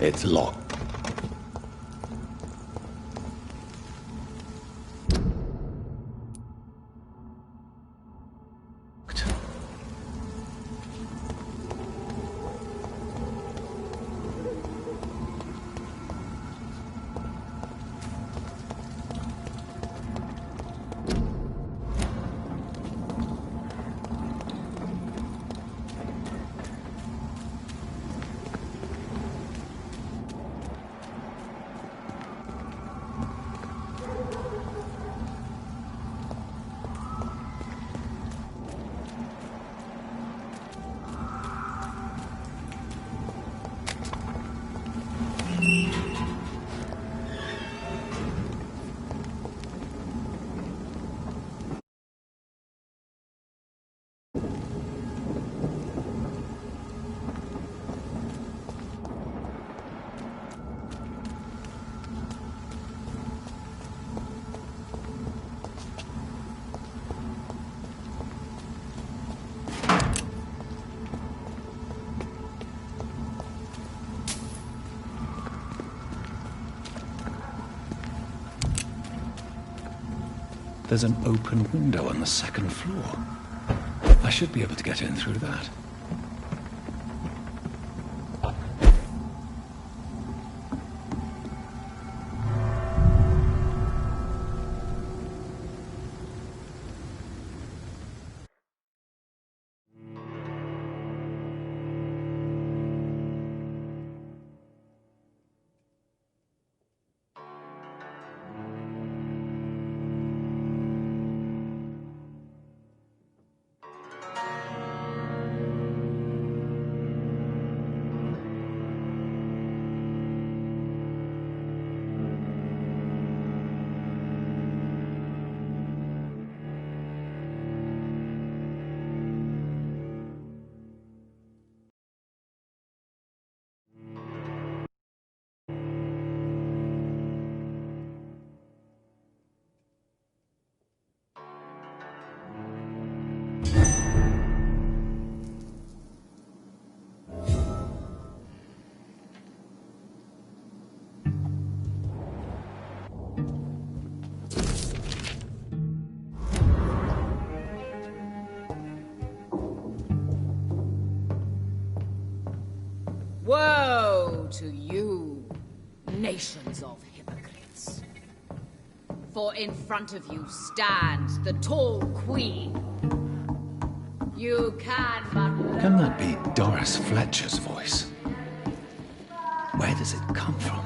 It's locked. There's an open window on the second floor. I should be able to get in through that. Woe to you, nations of hypocrites. For in front of you stands the tall queen. You can but... Can that be Doris Fletcher's voice? Where does it come from?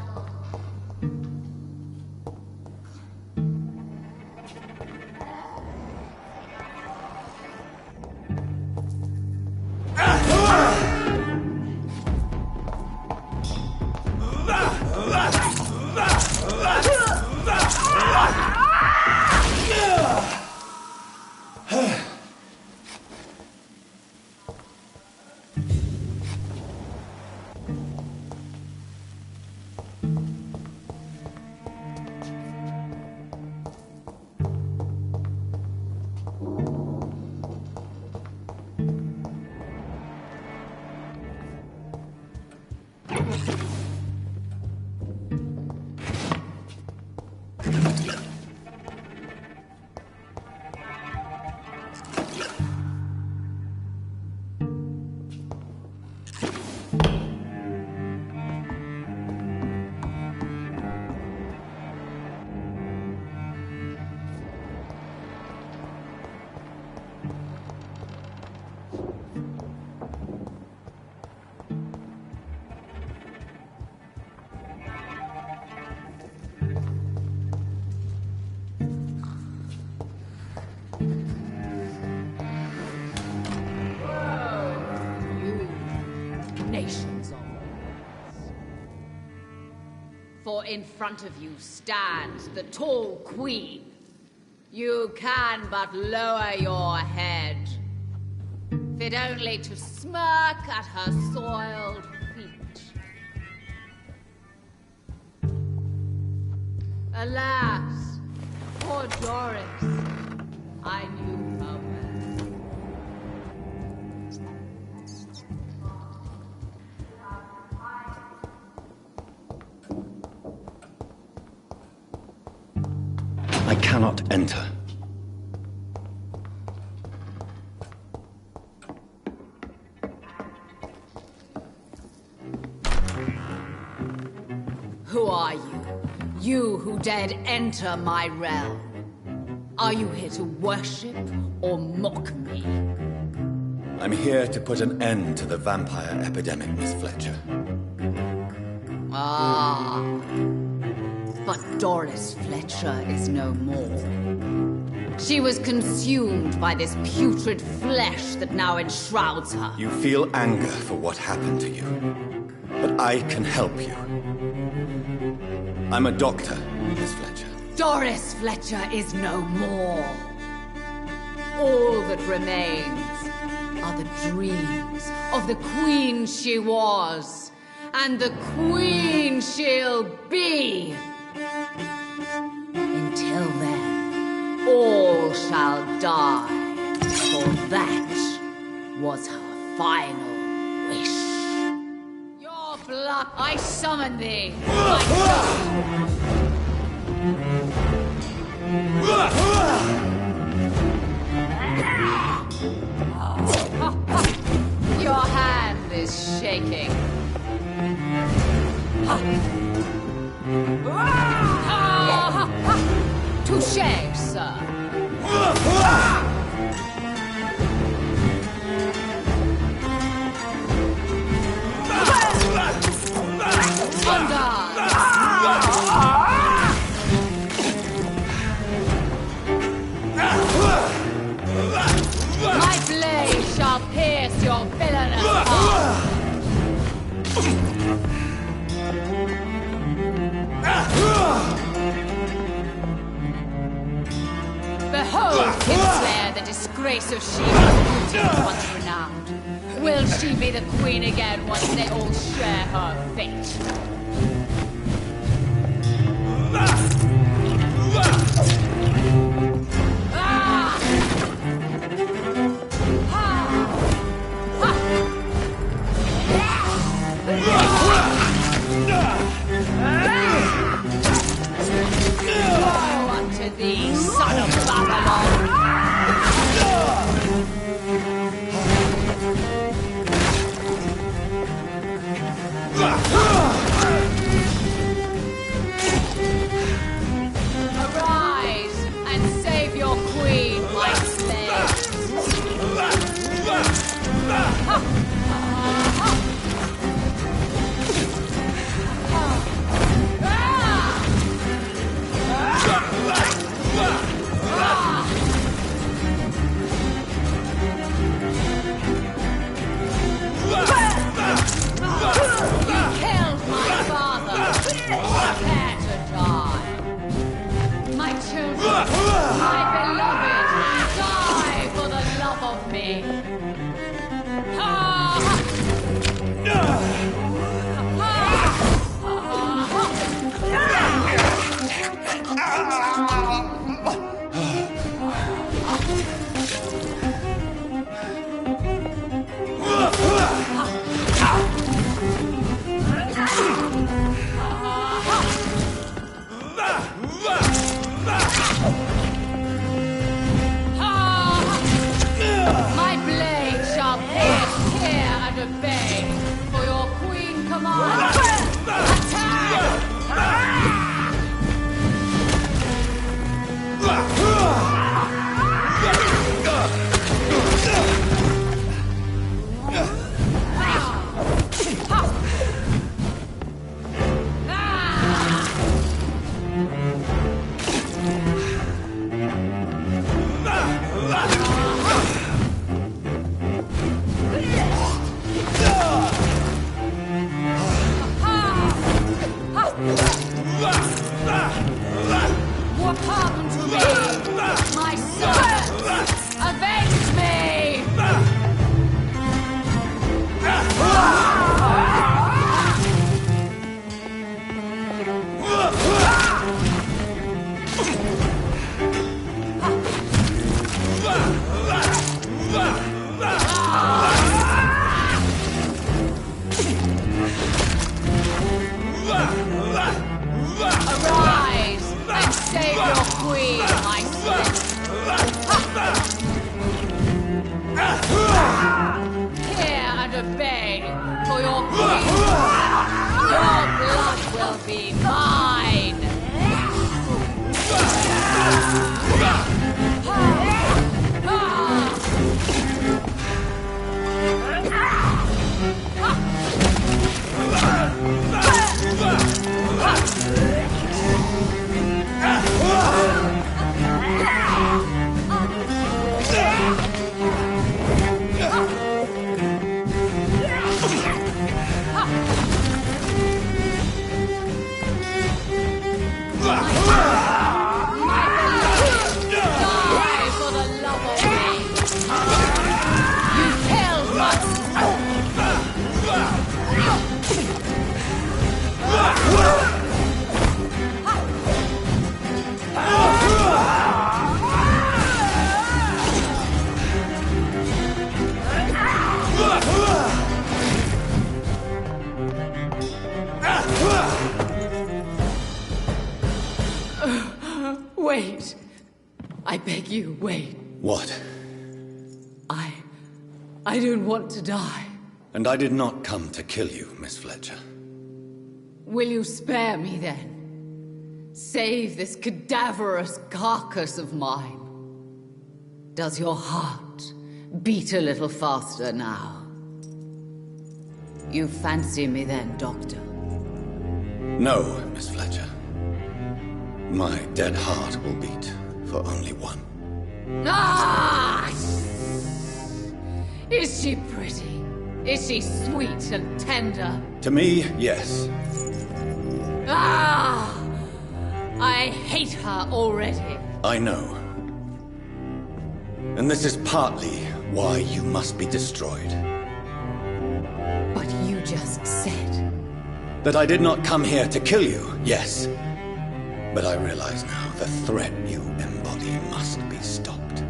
For in front of you stands the tall queen. You can but lower your head, fit only to smirk at her soiled feet. Alas, poor Doris, I knew her well. cannot enter. Who are you? You who dared enter my realm. Are you here to worship or mock me? I'm here to put an end to the vampire epidemic, Miss Fletcher. Ah. But Doris Fletcher is no more. She was consumed by this putrid flesh that now enshrouds her. You feel anger for what happened to you. But I can help you. I'm a doctor, Miss Fletcher. Doris Fletcher is no more. All that remains are the dreams of the queen she was, and the queen she'll be. Until then, all shall die, for that was her final wish. Your blood, I summon thee. Your hand is shaking. Touché, sir. My blade shall pierce your villainous heart. Behold, Kinslayer, the disgrace of Sheba's beauty once renowned. Will she be the queen again once they all share her fate? Woe unto thee, son of Babylon! Arise and save your queen, my slaves! be mine! Wait. I beg you, wait. What? I don't want to die. And I did not come to kill you, Miss Fletcher. Will you spare me then? Save this cadaverous carcass of mine. Does your heart beat a little faster now? You fancy me then, Doctor? No, Miss Fletcher. My dead heart will beat for only one. Ah! Is she pretty? Is she sweet and tender? To me, yes. Ah! I hate her already. I know. And this is partly why you must be destroyed. But you just said... That I did not come here to kill you, yes. But I realize now the threat you embody must be stopped.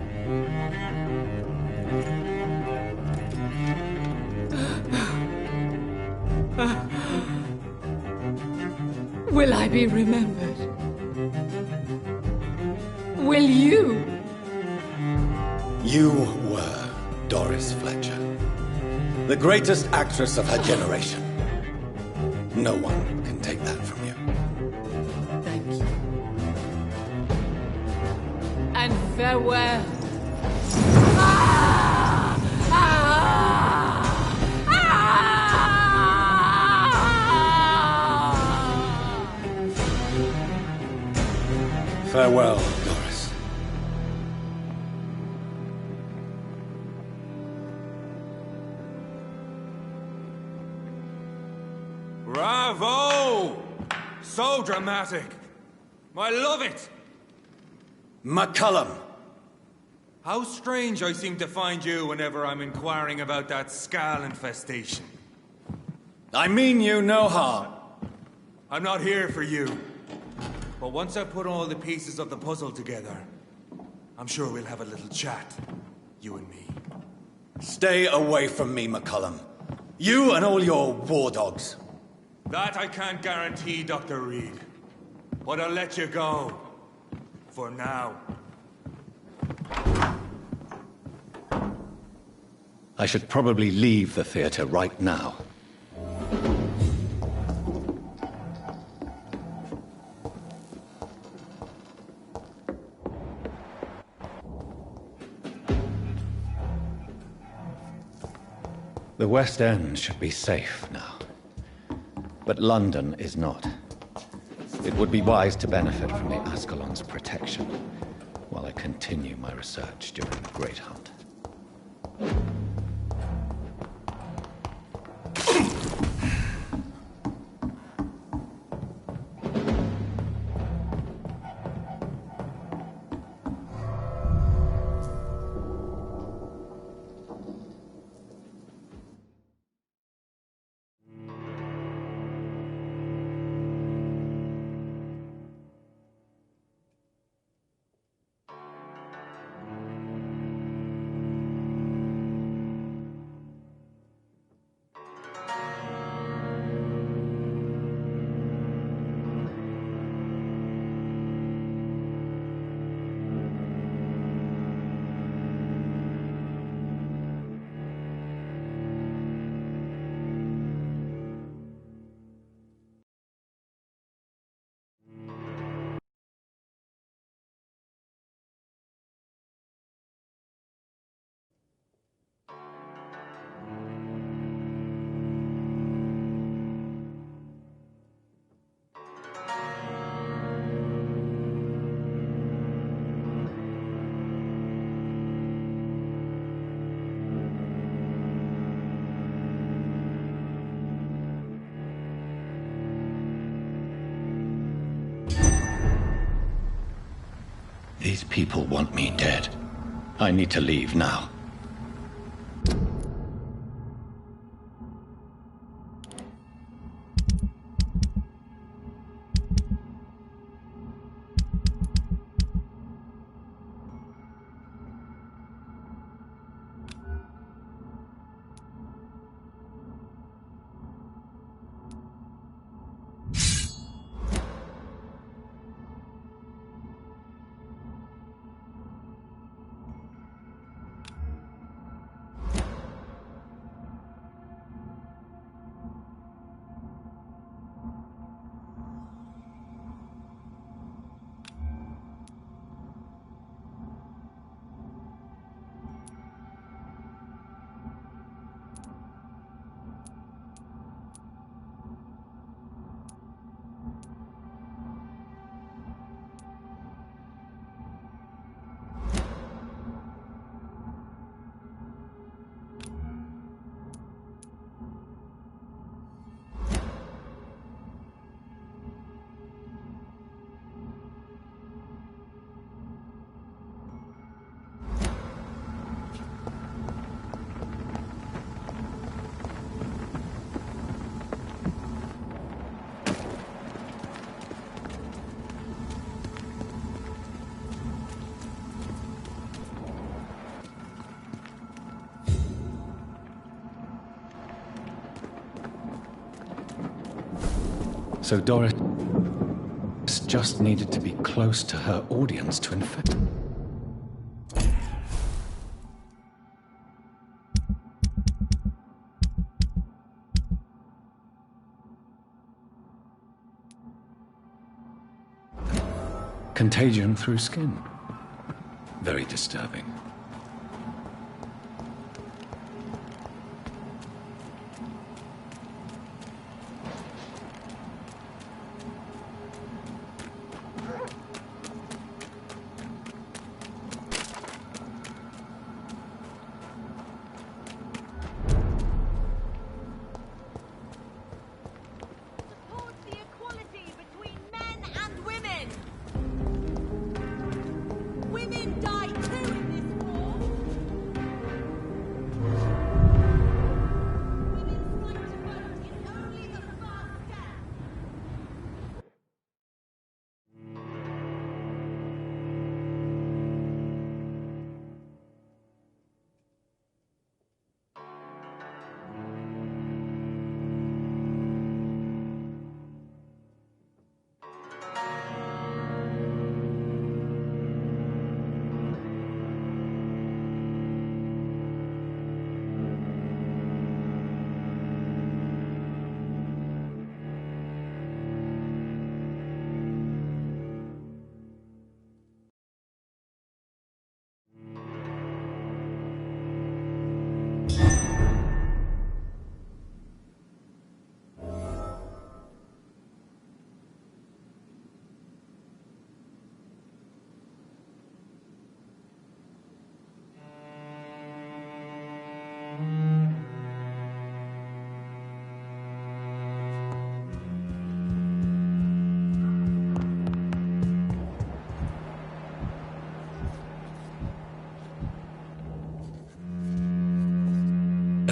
Will I be remembered? Will you? You were Doris Fletcher, the greatest actress of her generation. No one can take that from you. Thank you. And farewell. Ah! Ah! Ah! Farewell, Doris. Bravo! So dramatic. I love it. McCullum! How strange I seem to find you whenever I'm inquiring about that Skal infestation. I mean you no harm. I'm not here for you. But once I put all the pieces of the puzzle together, I'm sure we'll have a little chat, you and me. Stay away from me, McCullum. You and all your war dogs. That I can't guarantee, Dr. Reed. But I'll let you go. For now. I should probably leave the theater right now. The West End should be safe now. But London is not. It would be wise to benefit from the Ascalon's protection while I continue my research during the Great Hunt. These people want me dead. I need to leave now. So Doris just needed to be close to her audience to infect. Contagion through skin. Very disturbing.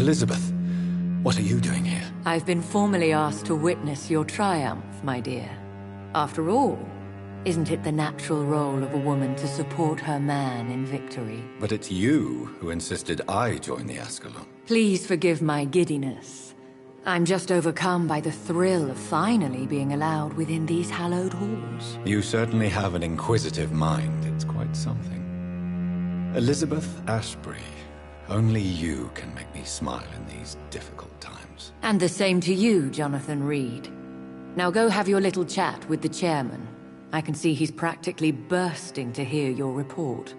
Elizabeth, what are you doing here? I've been formally asked to witness your triumph, my dear. After all, isn't it the natural role of a woman to support her man in victory? But it's you who insisted I join the Ascalon. Please forgive my giddiness. I'm just overcome by the thrill of finally being allowed within these hallowed halls. You certainly have an inquisitive mind. It's quite something. Elizabeth Ashbury, only you can make me smile in these difficult times. And the same to you, Jonathan Reed. Now go have your little chat with the chairman. I can see he's practically bursting to hear your report.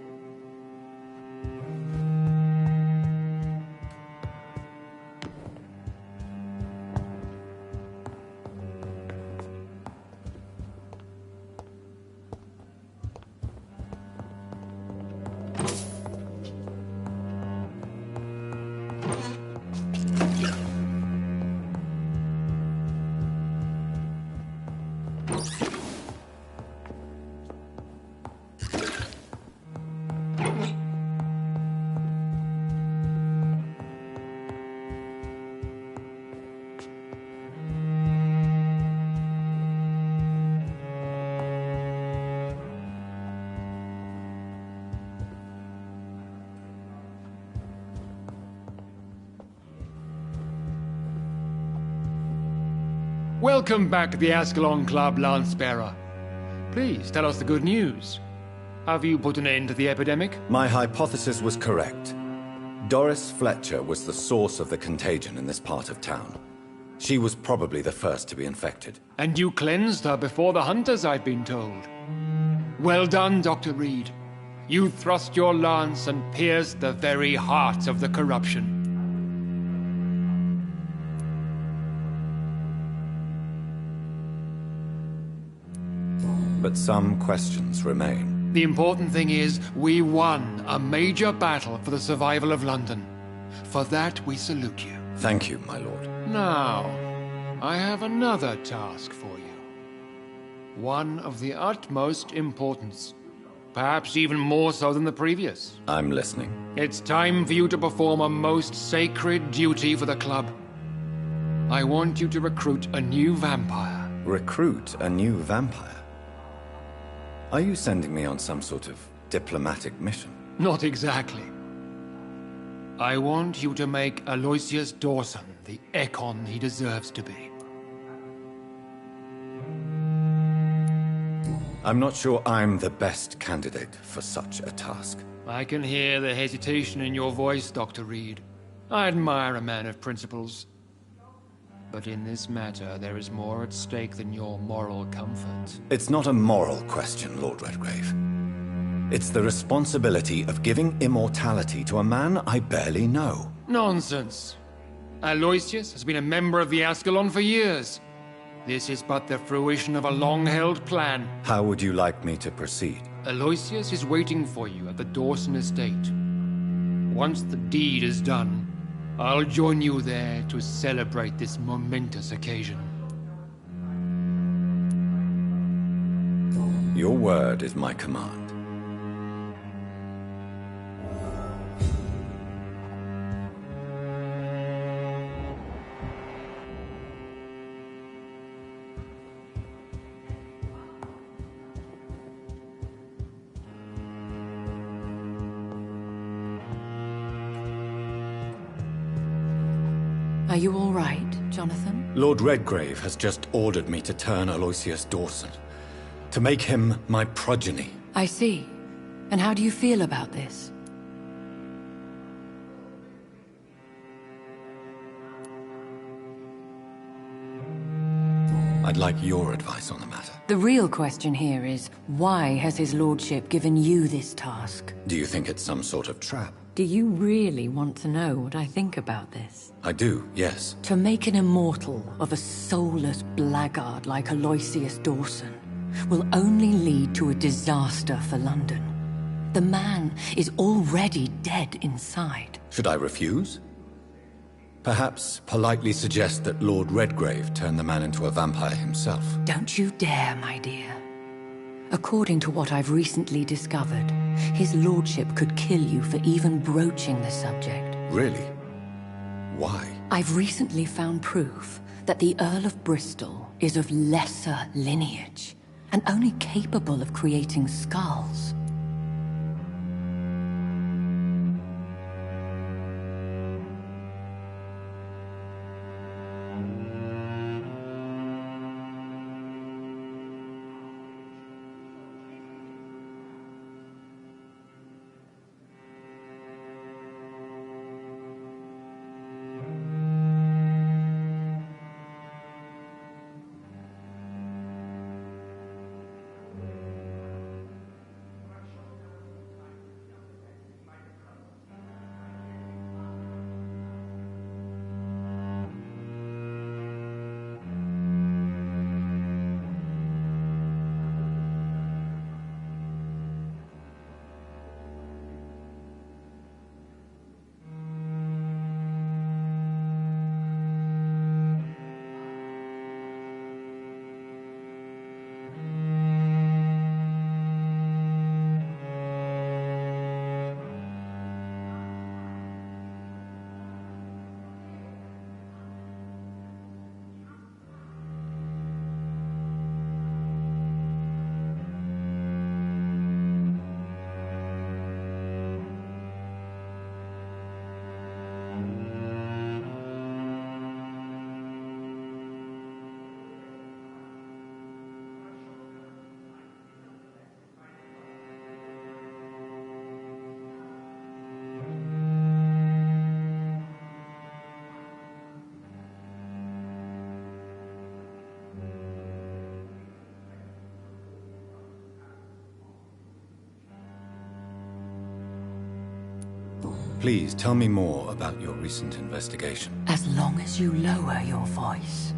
Welcome back to the Ascalon Club, Lance-Bearer. Please, tell us the good news. Have you put an end to the epidemic? My hypothesis was correct. Doris Fletcher was the source of the contagion in this part of town. She was probably the first to be infected. And you cleansed her before the hunters, I've been told. Well done, Dr. Reed. You thrust your lance and pierced the very heart of the corruption. But some questions remain. The important thing is, we won a major battle for the survival of London. For that, we salute you. Thank you, my lord. Now, I have another task for you. One of the utmost importance. Perhaps even more so than the previous. I'm listening. It's time for you to perform a most sacred duty for the club. I want you to recruit a new vampire. Recruit a new vampire? Are you sending me on some sort of diplomatic mission? Not exactly. I want you to make Aloysius Dawson the Ekon he deserves to be. I'm not sure I'm the best candidate for such a task. I can hear the hesitation in your voice, Dr. Reed. I admire a man of principles. But in this matter, there is more at stake than your moral comfort. It's not a moral question, Lord Redgrave. It's the responsibility of giving immortality to a man I barely know. Nonsense. Aloysius has been a member of the Ascalon for years. This is but the fruition of a long-held plan. How would you like me to proceed? Aloysius is waiting for you at the Dawson estate. Once the deed is done, I'll join you there to celebrate this momentous occasion. Your word is my command. Are you all right, Jonathan? Lord Redgrave has just ordered me to turn Aloysius Dawson, to make him my progeny. I see. And how do you feel about this? I'd like your advice on the matter. The real question here is, why has his lordship given you this task? Do you think it's some sort of trap? Do you really want to know what I think about this? I do, yes. To make an immortal of a soulless blackguard like Aloysius Dawson will only lead to a disaster for London. The man is already dead inside. Should I refuse? Perhaps politely suggest that Lord Redgrave turn the man into a vampire himself. Don't you dare, my dear. According to what I've recently discovered, his lordship could kill you for even broaching the subject. Really? Why? I've recently found proof that the Earl of Bristol is of lesser lineage, and only capable of creating skulls. Please tell me more about your recent investigation. As long as you lower your voice.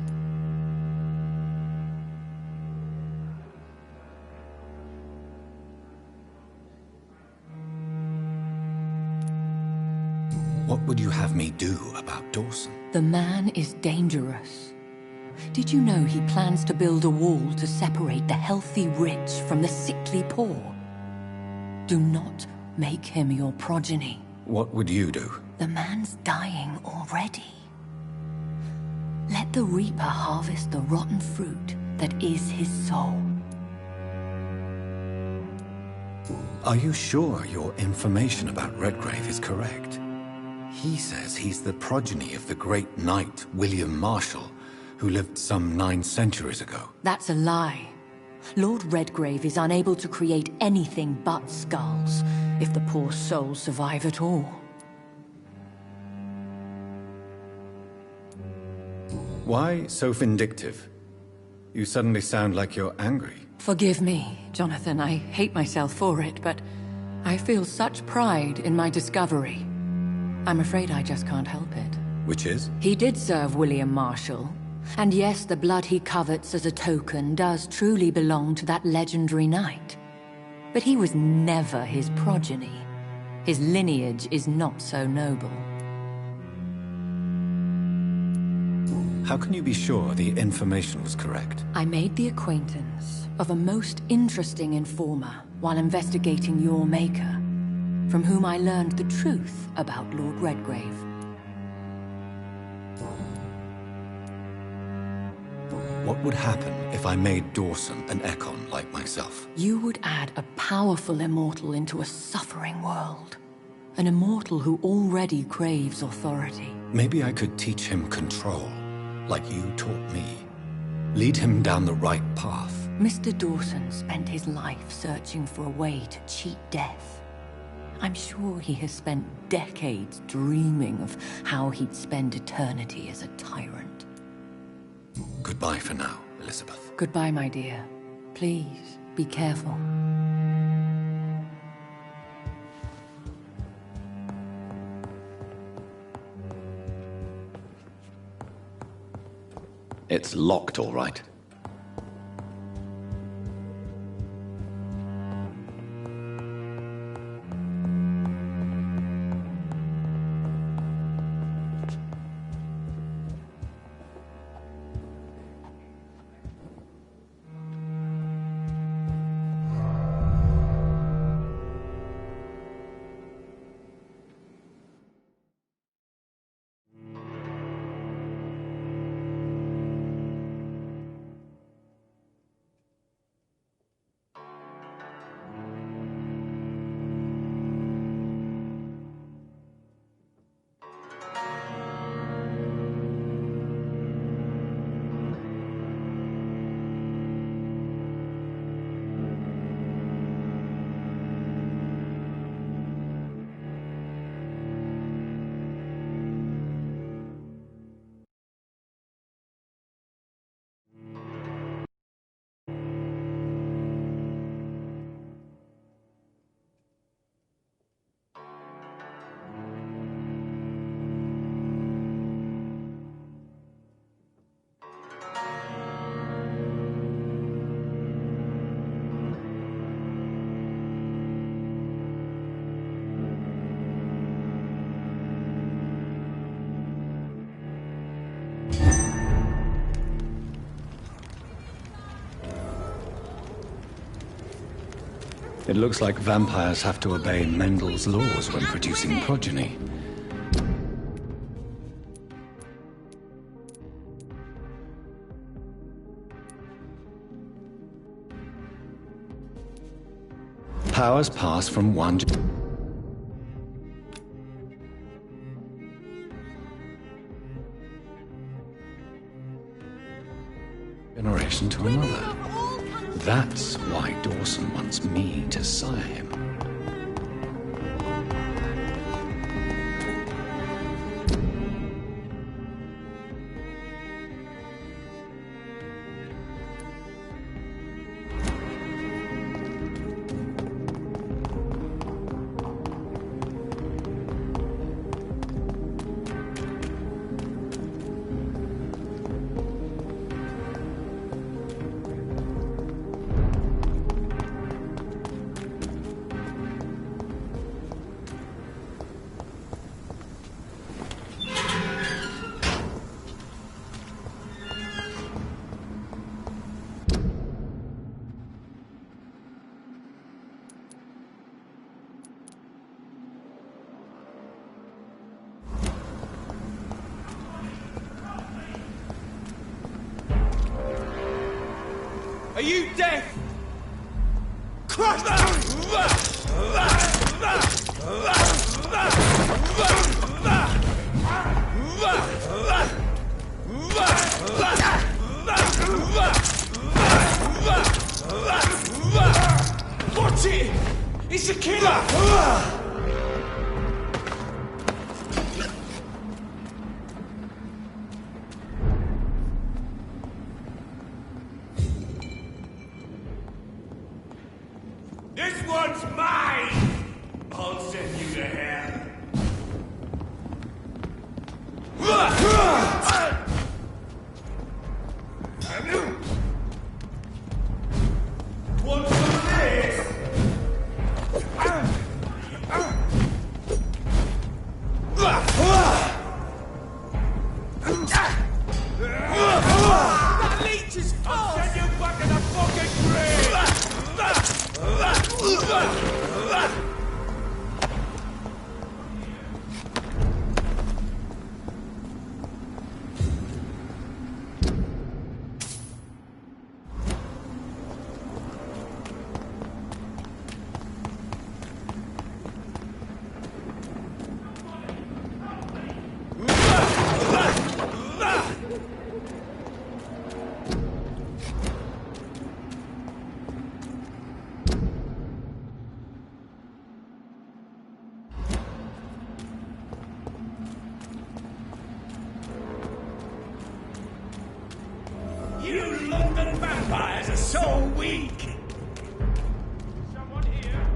What would you have me do about Dawson? The man is dangerous. Did you know he plans to build a wall to separate the healthy rich from the sickly poor? Do not make him your progeny. What would you do? The man's dying already. Let the Reaper harvest the rotten fruit that is his soul. Are you sure your information about Redgrave is correct? He says he's the progeny of the great knight William Marshall, who lived some 9 centuries ago. That's a lie. Lord Redgrave is unable to create anything but skulls, if the poor souls survive at all. Why so vindictive? You suddenly sound like you're angry. Forgive me, Jonathan. I hate myself for it, but I feel such pride in my discovery. I'm afraid I just can't help it. Which is? He did serve William Marshall. And yes, the blood he covets as a token does truly belong to that legendary knight. But he was never his progeny. His lineage is not so noble. How can you be sure the information was correct? I made the acquaintance of a most interesting informer while investigating your maker, from whom I learned the truth about Lord Redgrave. What would happen if I made Dawson an Ekon like myself? You would add a powerful immortal into a suffering world. An immortal who already craves authority. Maybe I could teach him control, like you taught me. Lead him down the right path. Mr. Dawson spent his life searching for a way to cheat death. I'm sure he has spent decades dreaming of how he'd spend eternity as a tyrant. Goodbye for now, Elizabeth. Goodbye, my dear. Please, be careful. It's locked, all right. It looks like vampires have to obey Mendel's laws when producing progeny. Powers pass from one generation to another. That's why Dawson wants me to sire him. Are you deaf? Crush Watch it! It's a killer! This one's mine! I'll send you to hell. Want some of this? That leech is fast! I'll send you back in the fucking grave! You London vampires are so weak! Someone here?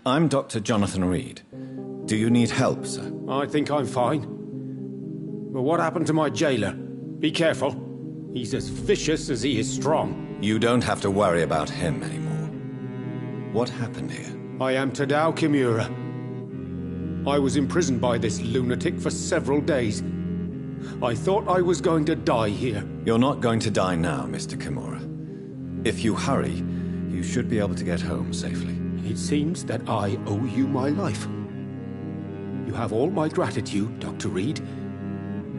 I'm Dr. Jonathan Reed. Do you need help, sir? I think I'm fine. But what happened to my jailer? Be careful. He's as vicious as he is strong. You don't have to worry about him anymore. What happened here? I am Tadao Kimura. I was imprisoned by this lunatic for several days. I thought I was going to die here. You're not going to die now, Mr. Kimura. If you hurry, you should be able to get home safely. It seems that I owe you my life. You have all my gratitude, Dr. Reed,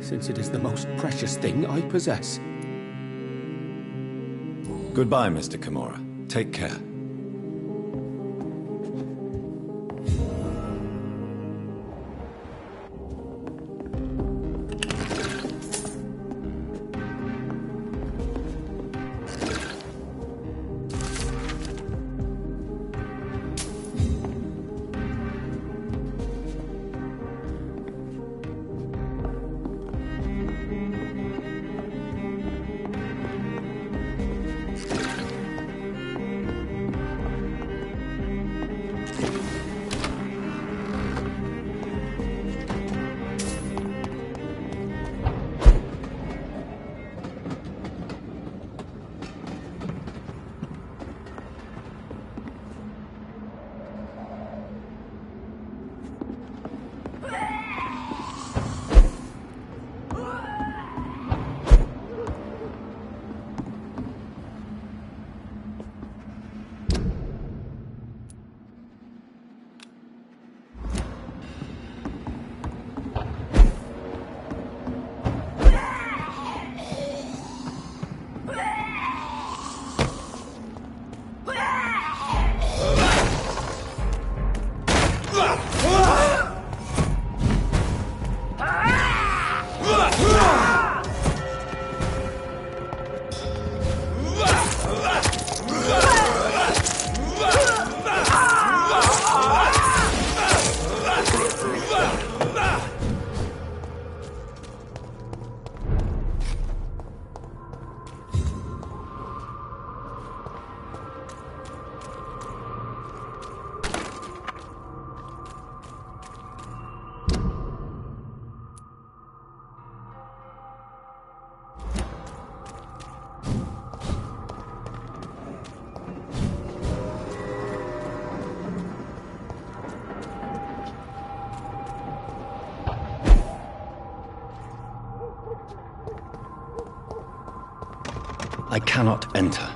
since it is the most precious thing I possess. Goodbye, Mr. Kimura. Take care. I cannot enter.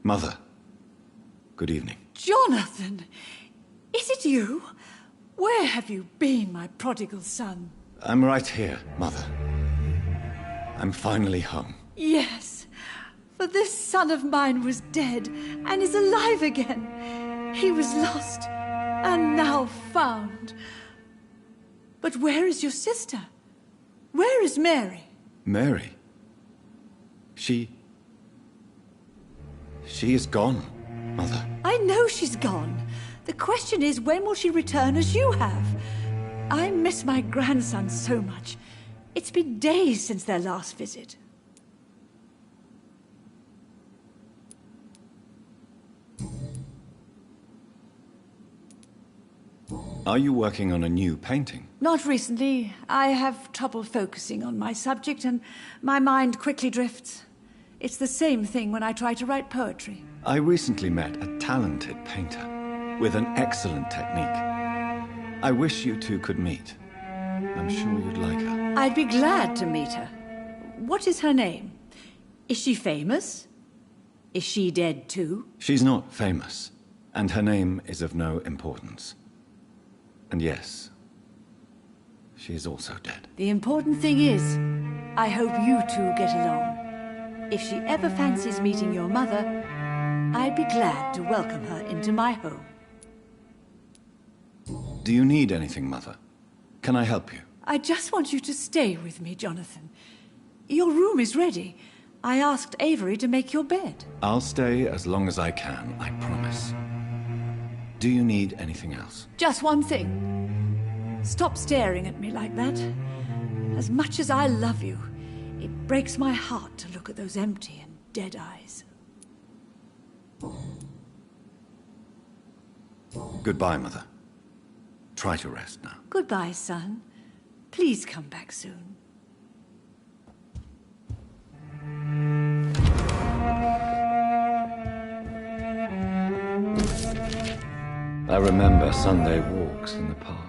Mother, good evening. Jonathan! Is it you? Where have you been, my prodigal son? I'm right here, Mother. I'm finally home. Yes, for this son of mine was dead and is alive again. He was lost and now found. But where is your sister? Where is Mary? Mary? She is gone, Mother. I know she's gone. The question is, when will she return as you have? I miss my grandson so much. It's been days since their last visit. Are you working on a new painting? Not recently. I have trouble focusing on my subject and my mind quickly drifts. It's the same thing when I try to write poetry. I recently met a talented painter with an excellent technique. I wish you two could meet. I'm sure you'd like her. I'd be glad to meet her. What is her name? Is she famous? Is she dead too? She's not famous, and her name is of no importance. And yes, she is also dead. The important thing is, I hope you two get along. If she ever fancies meeting your mother, I'd be glad to welcome her into my home. Do you need anything, Mother? Can I help you? I just want you to stay with me, Jonathan. Your room is ready. I asked Avery to make your bed. I'll stay as long as I can, I promise. Do you need anything else? Just one thing. Stop staring at me like that. As much as I love you, it breaks my heart to look at those empty and dead eyes. Goodbye, Mother. Try to rest now. Goodbye, son. Please come back soon. I remember Sunday walks in the park.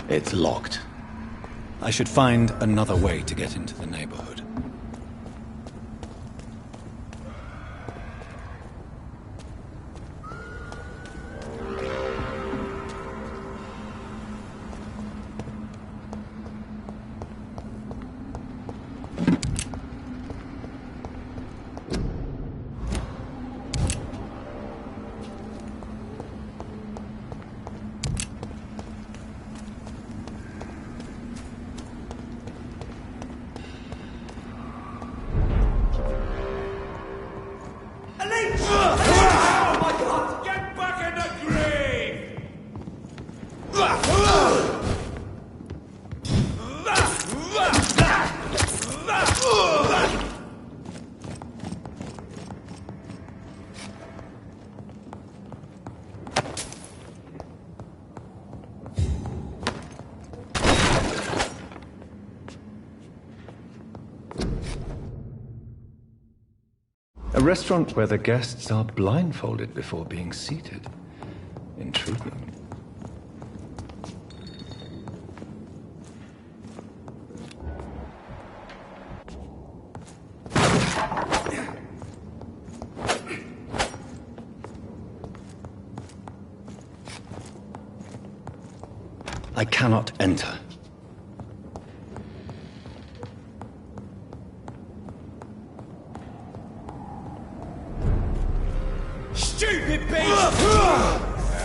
It's locked. I should find another way to get into the neighborhood. A restaurant where the guests are blindfolded before being seated. Intriguing. I cannot enter. Stupid beast!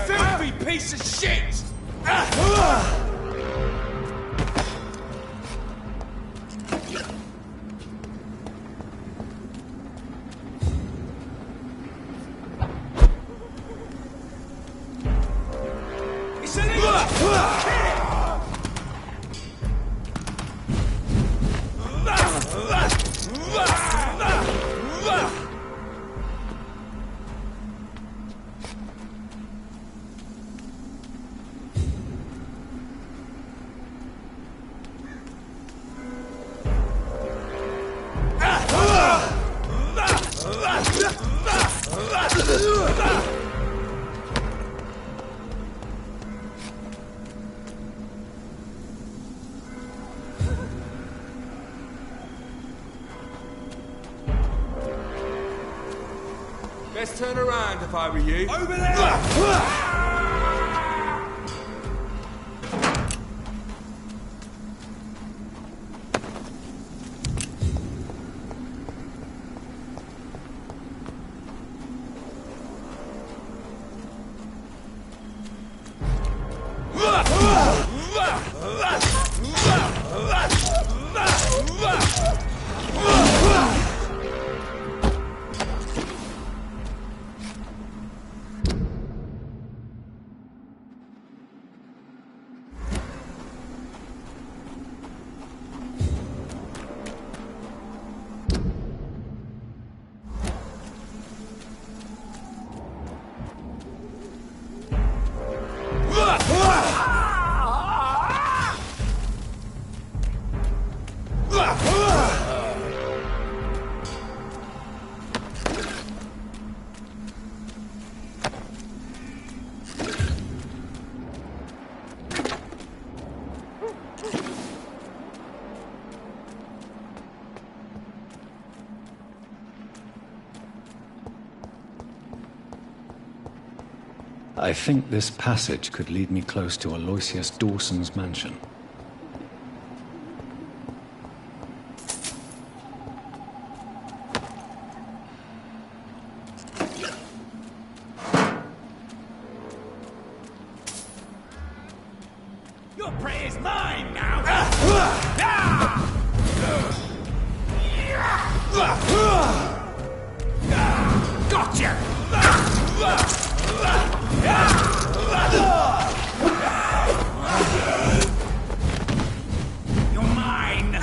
Filthy piece of shit! Best turn around if I were you. Over there! I think this passage could lead me close to Aloysius Dawson's mansion. Your prey is mine now! Gotcha! You're mine!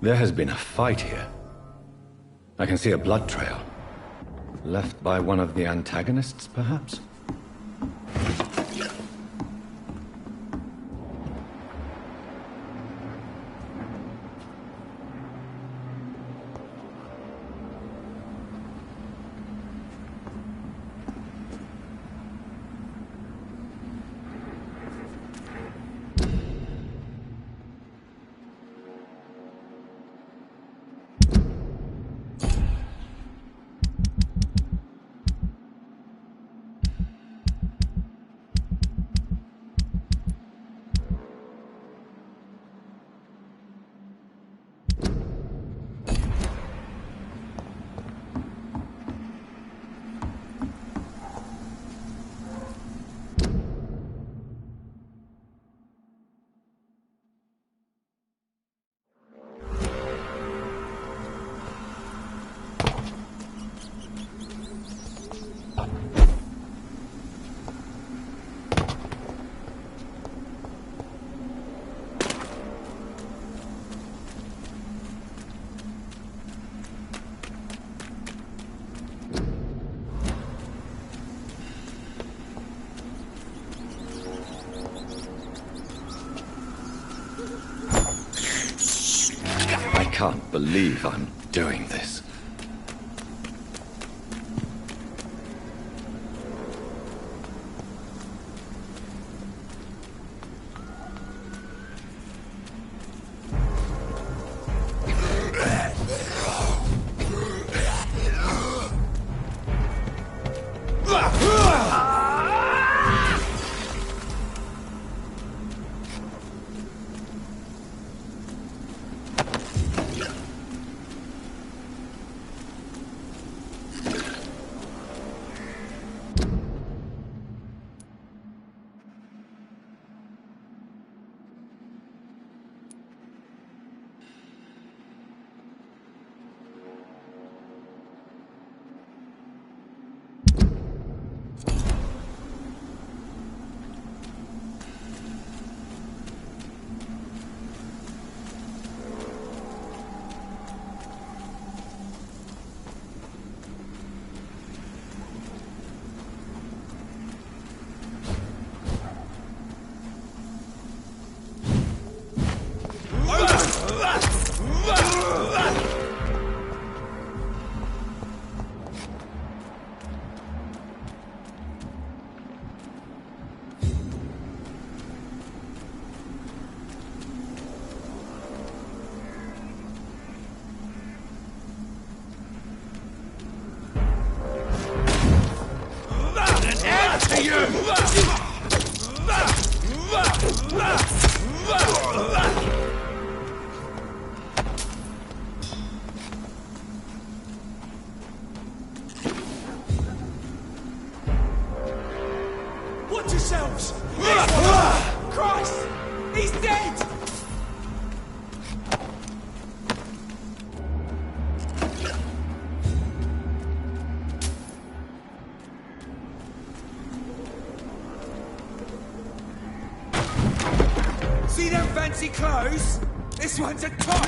There has been a fight here. I can see a blood trail. Left by one of the antagonists, perhaps? I can't believe I'm doing this. Watch yourselves! Christ! He's dead! See them fancy clothes? This one's a cop!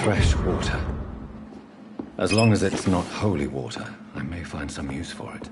Fresh water. As long as it's not holy water, I may find some use for it.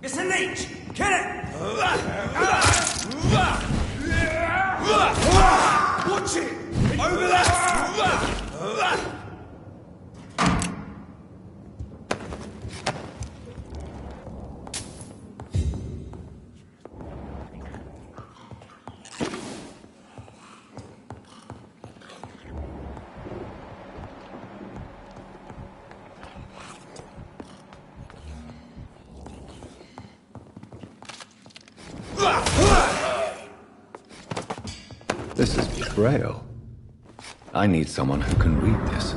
It's a leech! Kill it! Watch it! Over there! This is Braille. I need someone who can read this.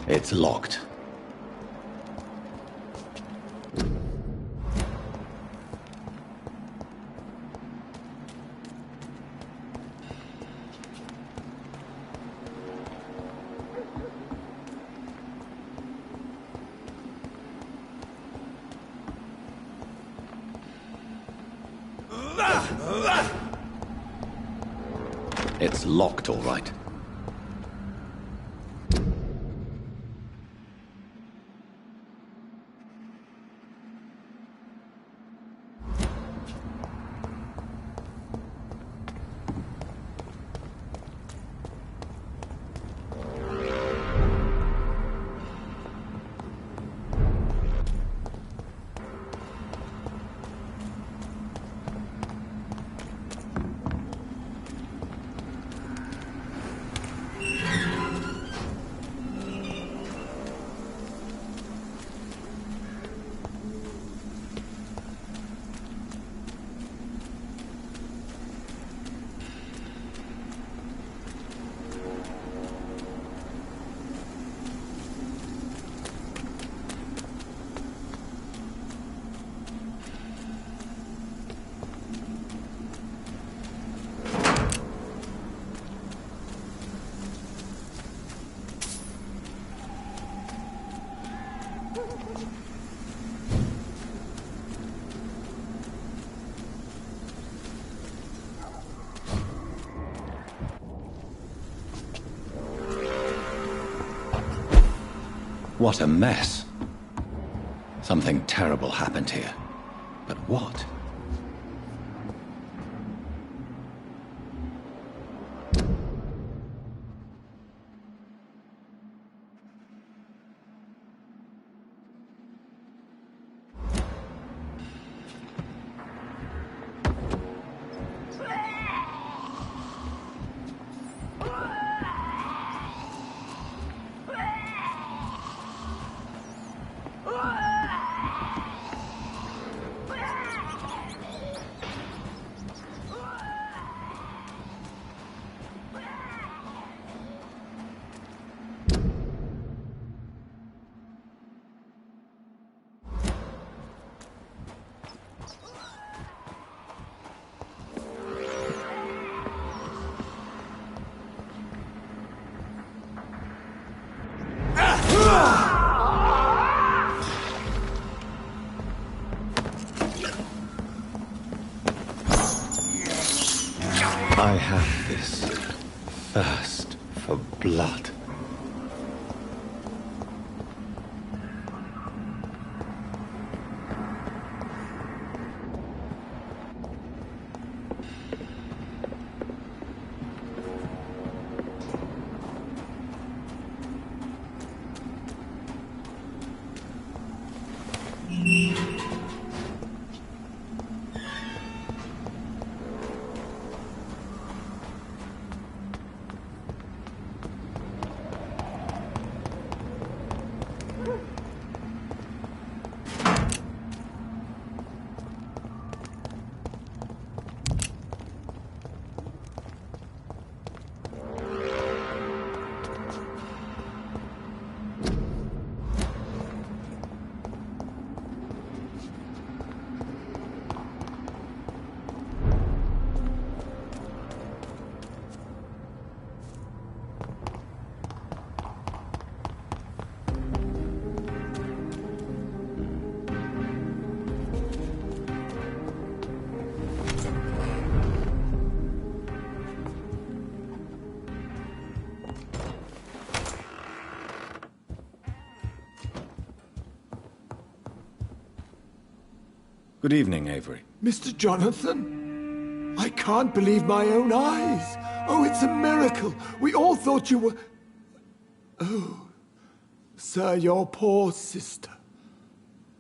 It's locked. It's locked, all right. What a mess. Something terrible happened here. But what? I have this thirst for blood. Good evening, Avery. Mr. Jonathan? I can't believe my own eyes. Oh, it's a miracle. We all thought you were... Oh, sir, your poor sister.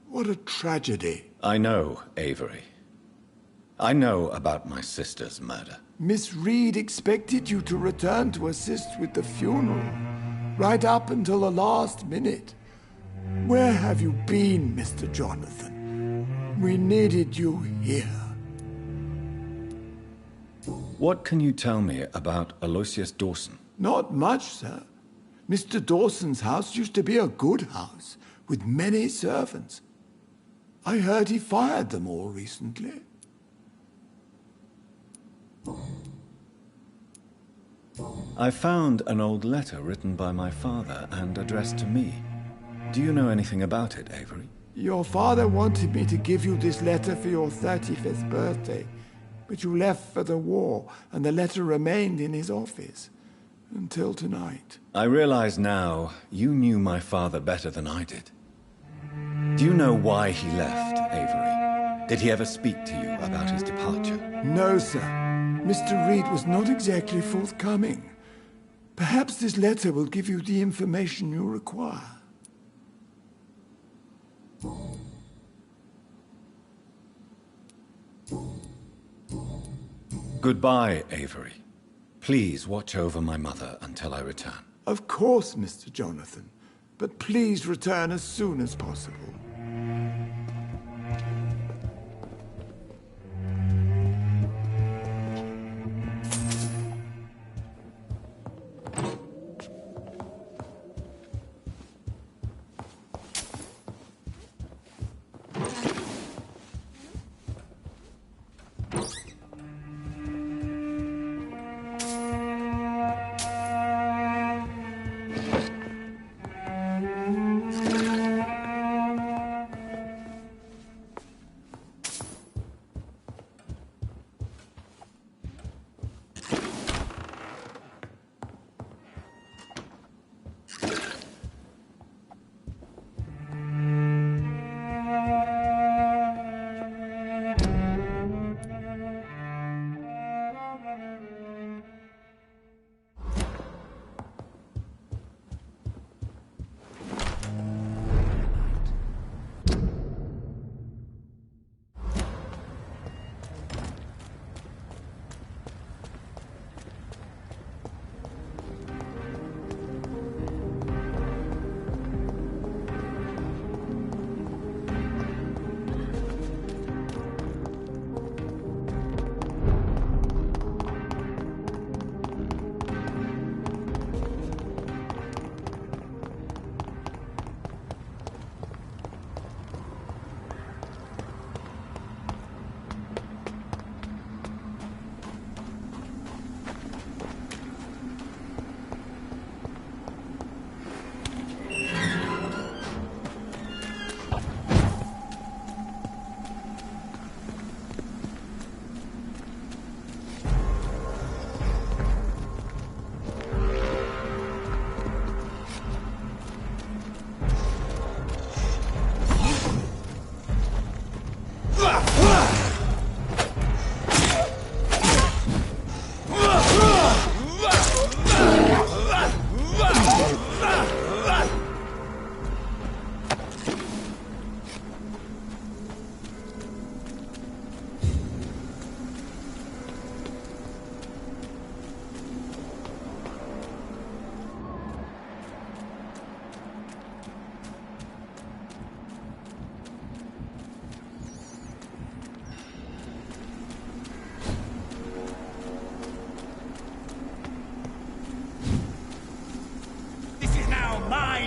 What a tragedy. I know, Avery. I know about my sister's murder. Miss Reed expected you to return to assist with the funeral, right up until the last minute. Where have you been, Mr. Jonathan? We needed you here. What can you tell me about Aloysius Dawson? Not much, sir. Mr. Dawson's house used to be a good house, with many servants. I heard he fired them all recently. I found an old letter written by my father and addressed to me. Do you know anything about it, Avery? Your father wanted me to give you this letter for your 35th birthday, but you left for the war, and the letter remained in his office until tonight. I realize now you knew my father better than I did. Do you know why he left, Avery? Did he ever speak to you about his departure? No, sir. Mr. Reed was not exactly forthcoming. Perhaps this letter will give you the information you require. Goodbye, Avery. Please watch over my mother until I return. Of course, Mr. Jonathan. But please return as soon as possible.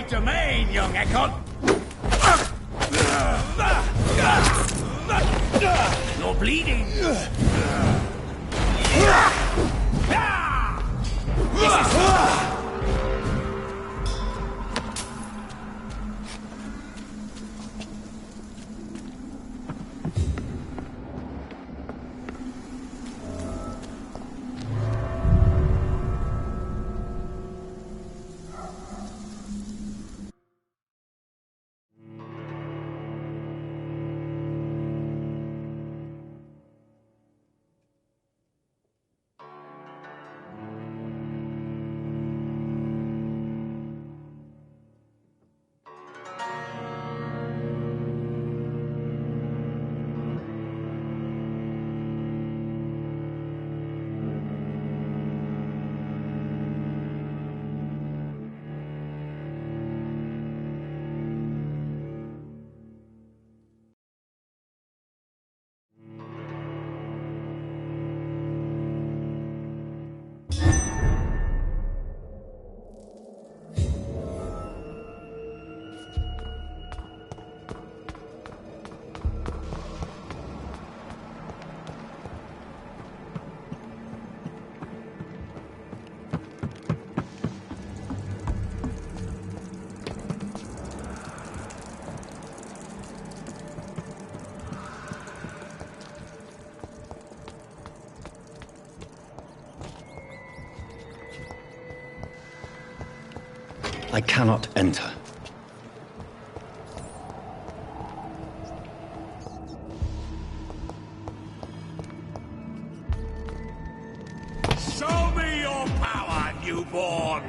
public domain, young Ekon! You're bleeding! This is... I cannot enter. Show me your power, newborn!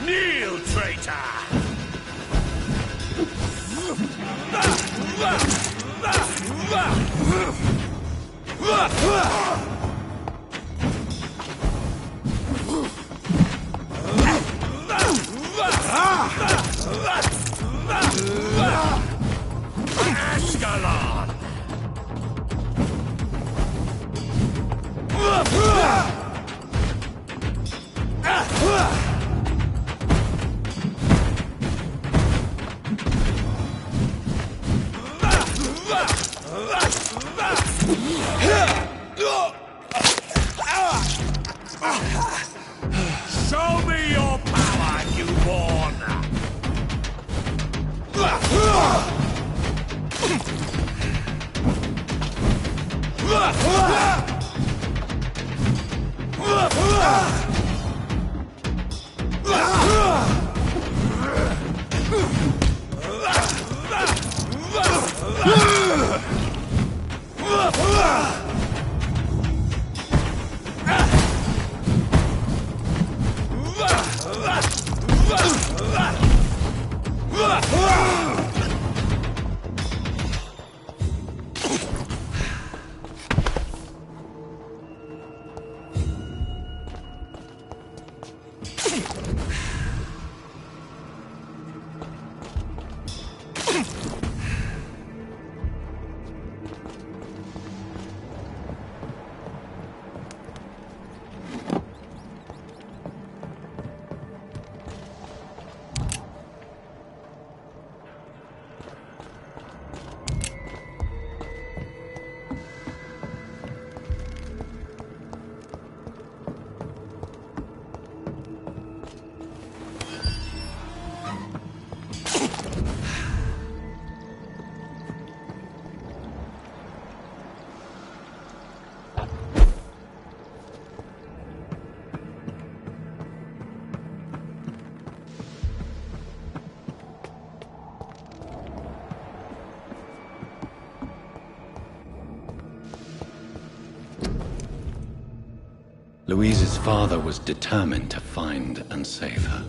Kneel, traitor! Ashkelon! Show me your power, newborn! Louise's father was determined to find and save her.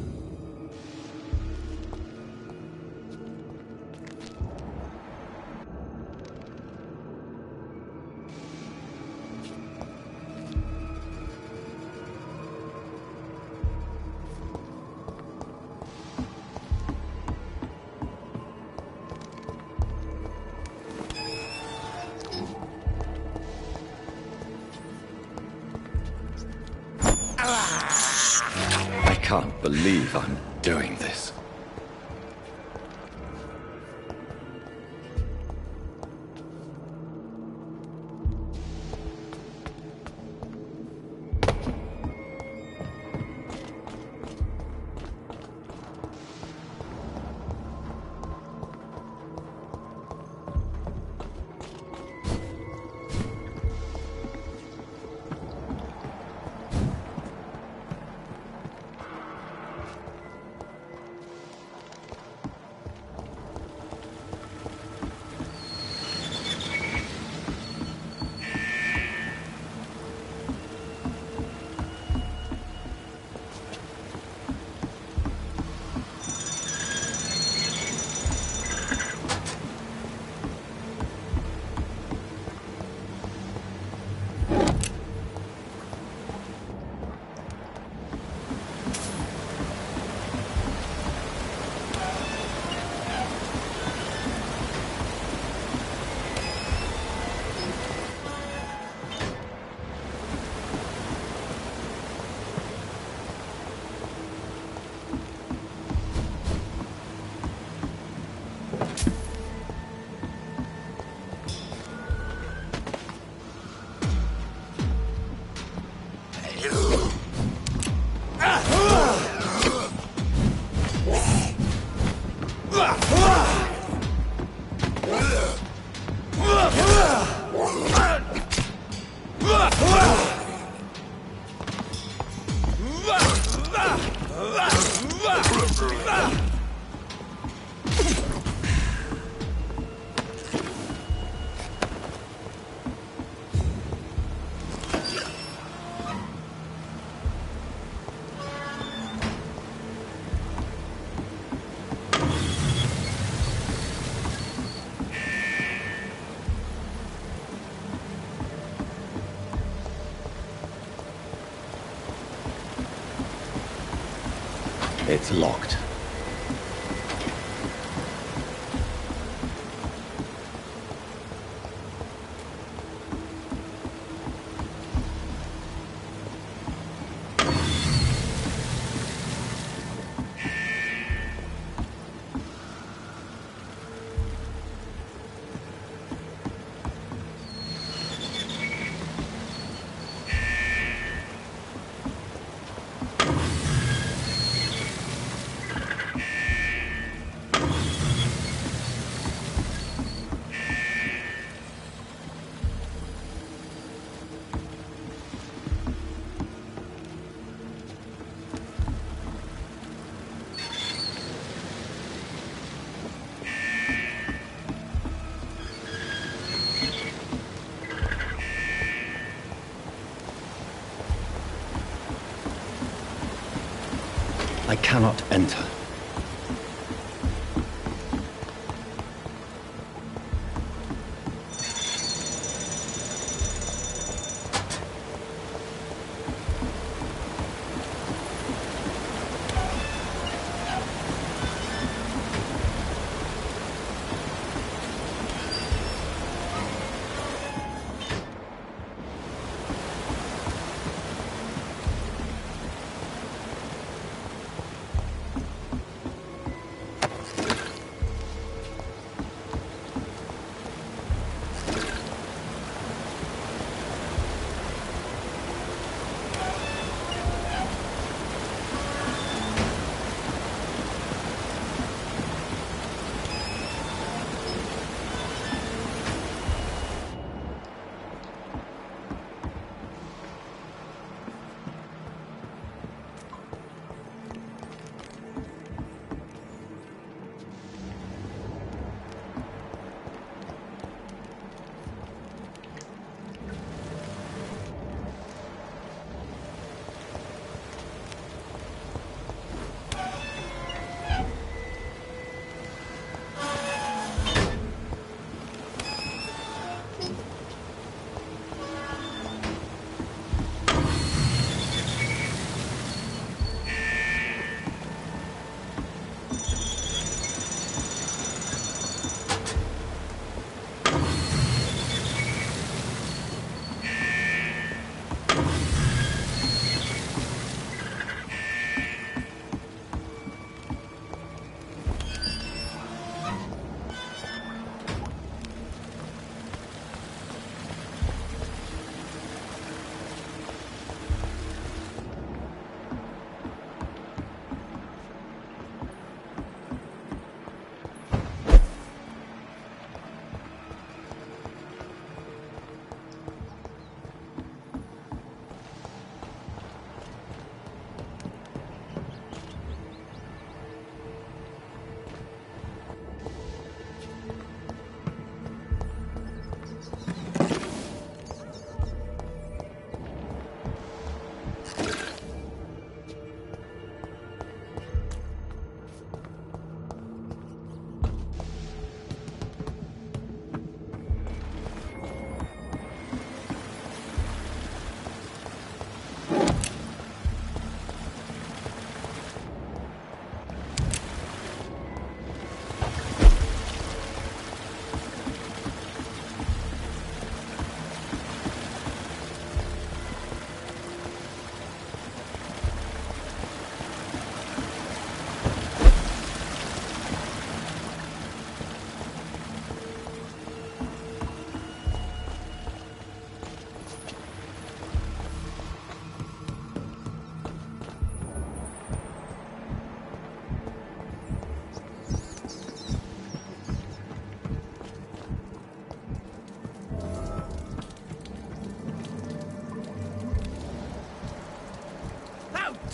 can't believe I'm doing this. It's locked. I cannot enter.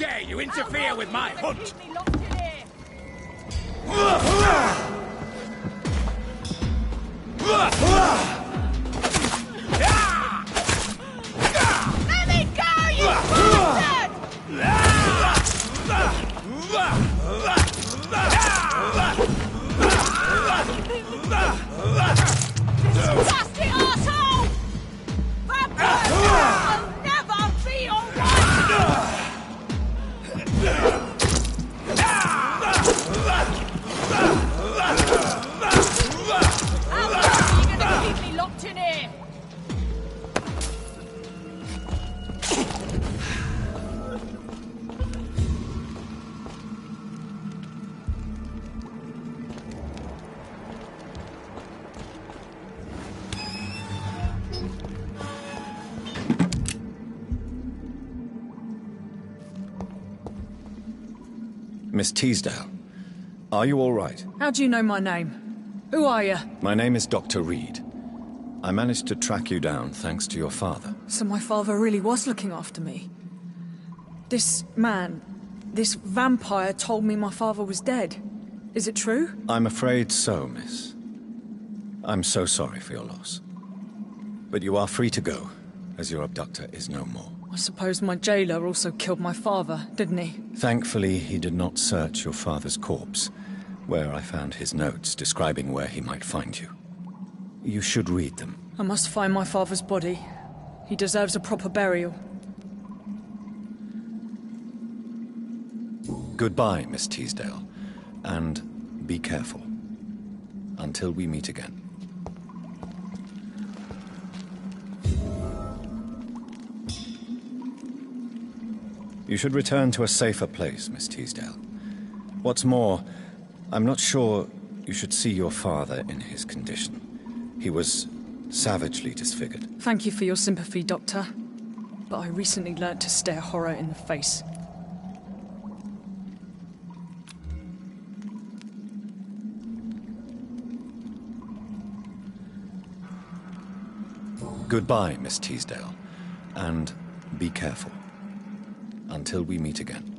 dare you interfere with my hunt? Let me go, you bastard! Disgusting arsehole! Vampyr will never be alright! How long are you gonna keep me locked in here? Miss Teasdale, are you all right? How do you know my name? Who are you? My name is Dr. Reed. I managed to track you down thanks to your father. So my father really was looking after me. This man, this vampire told me my father was dead. Is it true? I'm afraid so, miss. I'm so sorry for your loss. But you are free to go, as your abductor is no more. I suppose my jailer also killed my father, didn't he? Thankfully, he did not search your father's corpse, where I found his notes describing where he might find you. You should read them. I must find my father's body. He deserves a proper burial. Goodbye, Miss Teasdale, and be careful. Until we meet again. You should return to a safer place, Miss Teasdale. What's more, I'm not sure you should see your father in his condition. He was savagely disfigured. Thank you for your sympathy, Doctor. But I recently learnt to stare horror in the face. Goodbye, Miss Teasdale, and be careful. Until we meet again.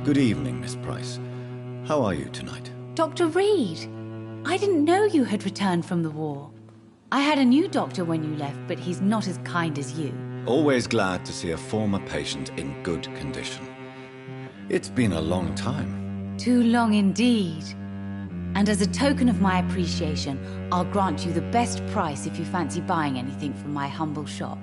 Good evening, Miss Price. How are you tonight? Dr. Reed, I didn't know you had returned from the war. I had a new doctor when you left, but he's not as kind as you. Always glad to see a former patient in good condition. It's been a long time. Too long indeed. And as a token of my appreciation, I'll grant you the best price if you fancy buying anything from my humble shop.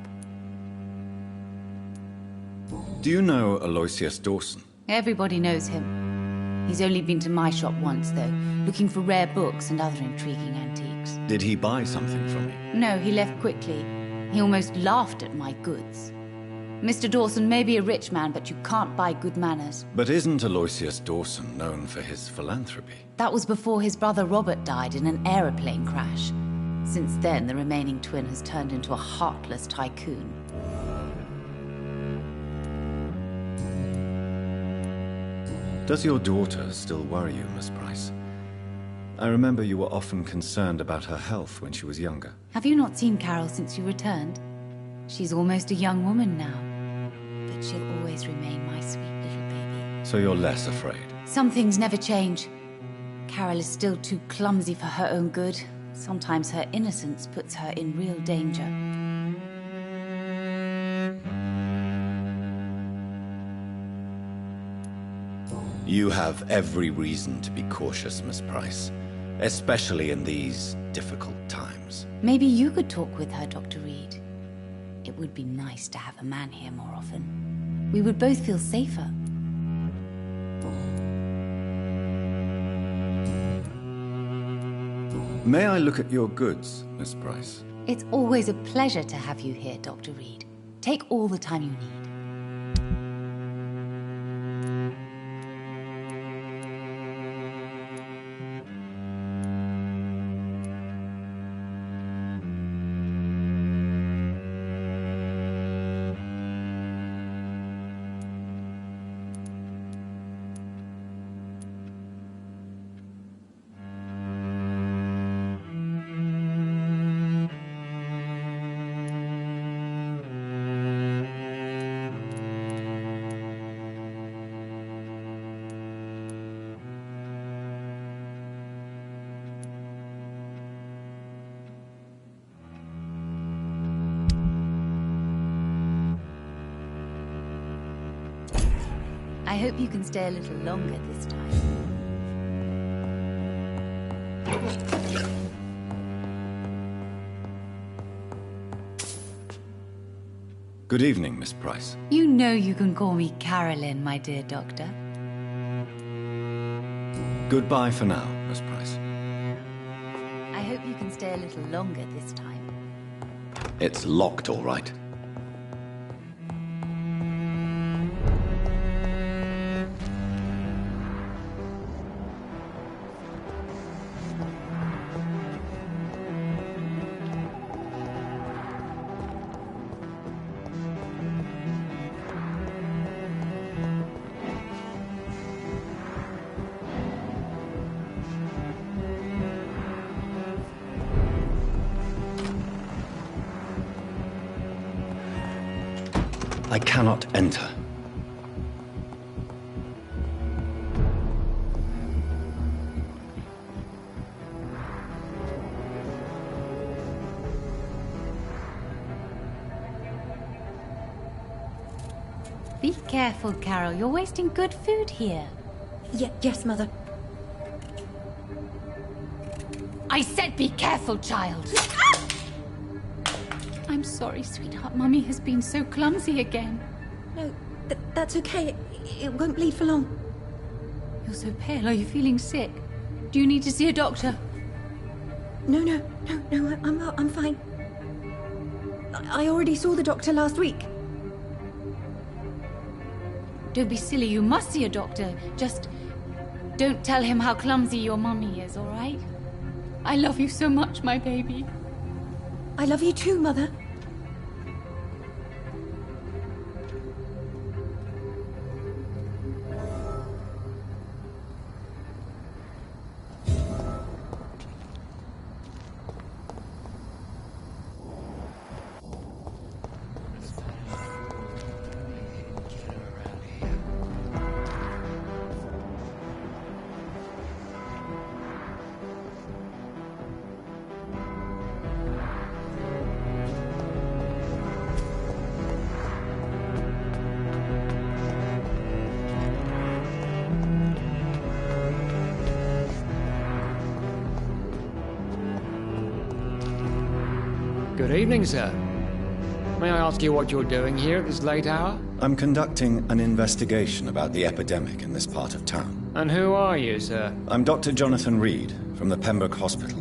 Do you know Aloysius Dawson? Everybody knows him. He's only been to my shop once, though, looking for rare books and other intriguing antiques. Did he buy something from you? No, he left quickly. He almost laughed at my goods. Mr. Dawson may be a rich man, but you can't buy good manners. But isn't Aloysius Dawson known for his philanthropy? That was before his brother Robert died in an aeroplane crash. Since then, the remaining twin has turned into a heartless tycoon. Does your daughter still worry you, Miss Price? I remember you were often concerned about her health when she was younger. Have you not seen Carol since you returned? She's almost a young woman now. But she'll always remain my sweet little baby. So you're less afraid? Some things never change. Carol is still too clumsy for her own good. Sometimes her innocence puts her in real danger. You have every reason to be cautious, Miss Price. Especially in these difficult times. Maybe you could talk with her, Dr. Reed. It would be nice to have a man here more often. We would both feel safer. May I look at your goods, Miss Price? It's always a pleasure to have you here, Dr. Reed. Take all the time you need. I hope you can stay a little longer this time. Good evening, Miss Price. You know you can call me Carolyn, my dear doctor. Goodbye for now, Miss Price. I hope you can stay a little longer this time. It's locked, all right. I cannot enter. Be careful, Carol. You're wasting good food here. Yes, Mother. I said be careful, child. I'm sorry, sweetheart. Mummy has been so clumsy again. No, that's okay. It won't bleed for long. You're so pale. Are you feeling sick? Do you need to see a doctor? No, I'm fine. I already saw the doctor last week. Don't be silly. You must see a doctor. Just don't tell him how clumsy your mummy is, all right? I love you so much, my baby. I love you too, Mother. Good evening, sir. May I ask you what you're doing here at this late hour? I'm conducting an investigation about the epidemic in this part of town. And who are you, sir? I'm Dr. Jonathan Reed from the Pembroke Hospital.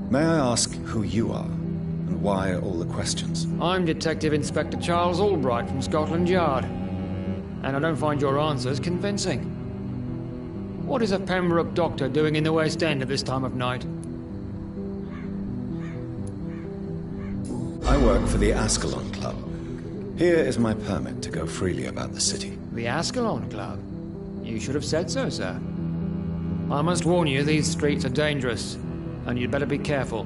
May I ask who you are, and why all the questions? I'm Detective Inspector Charles Albright from Scotland Yard. And I don't find your answers convincing. What is a Pembroke doctor doing in the West End at this time of night? I work for the Ascalon Club. Here is my permit to go freely about the city. The Ascalon Club? You should have said so, sir. I must warn you, these streets are dangerous, and you'd better be careful.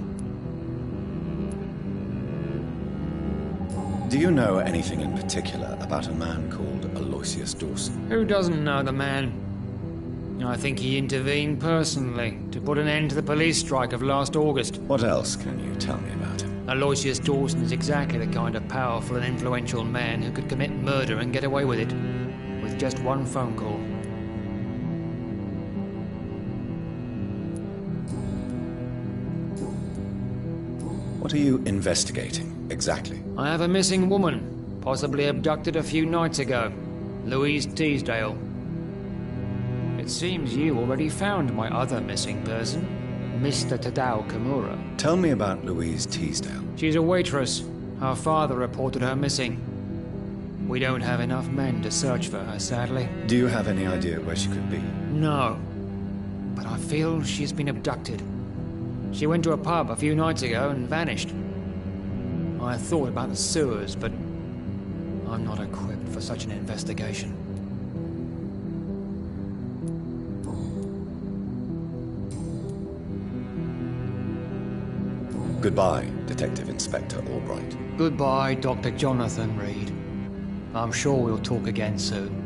Do you know anything in particular about a man called Aloysius Dawson? Who doesn't know the man? I think he intervened personally to put an end to the police strike of last August. What else can you tell me about him? Aloysius Dawson is exactly the kind of powerful and influential man who could commit murder and get away with it, with just one phone call. What are you investigating, exactly? I have a missing woman, possibly abducted a few nights ago. Louise Teasdale. It seems you already found my other missing person, Mr. Tadao Kimura. Tell me about Louise Teasdale. She's a waitress. Her father reported her missing. We don't have enough men to search for her, sadly. Do you have any idea where she could be? No. But I feel she's been abducted. She went to a pub a few nights ago and vanished. I thought about the sewers, but I'm not equipped for such an investigation. Goodbye, Detective Inspector Albright. Goodbye, Dr. Jonathan Reed. I'm sure we'll talk again soon.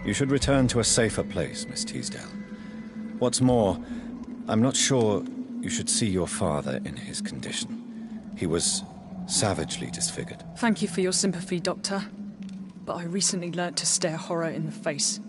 You should return to a safer place, Miss Teasdale. What's more, I'm not sure you should see your father in his condition. He was savagely disfigured. Thank you for your sympathy, Doctor. But I recently learnt to stare horror in the face.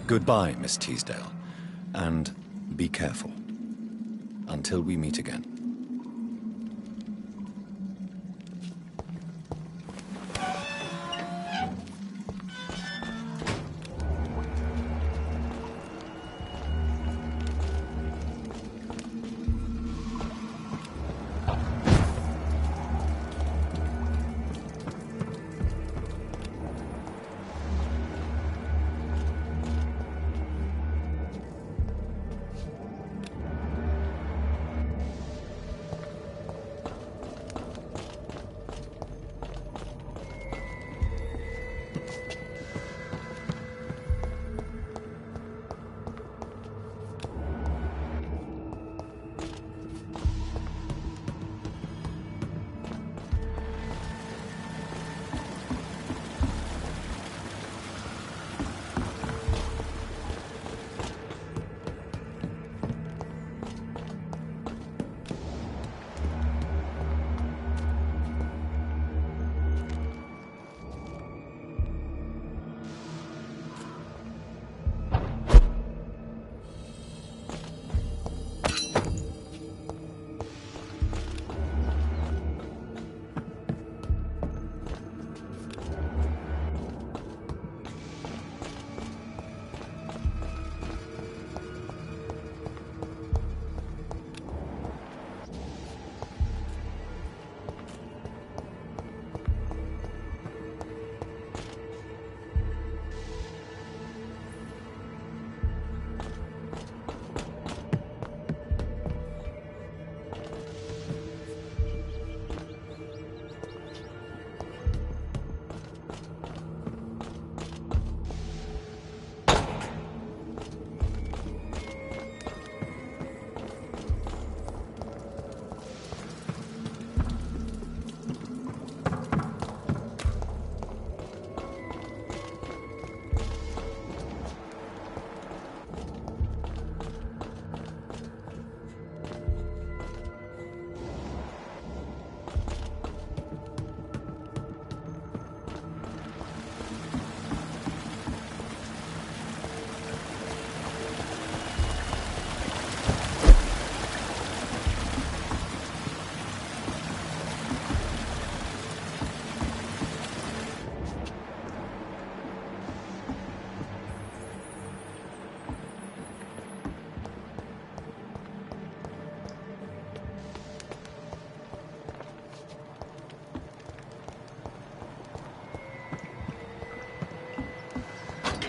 Goodbye, Miss Teasdale. And be careful. Until we meet again.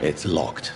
It's locked.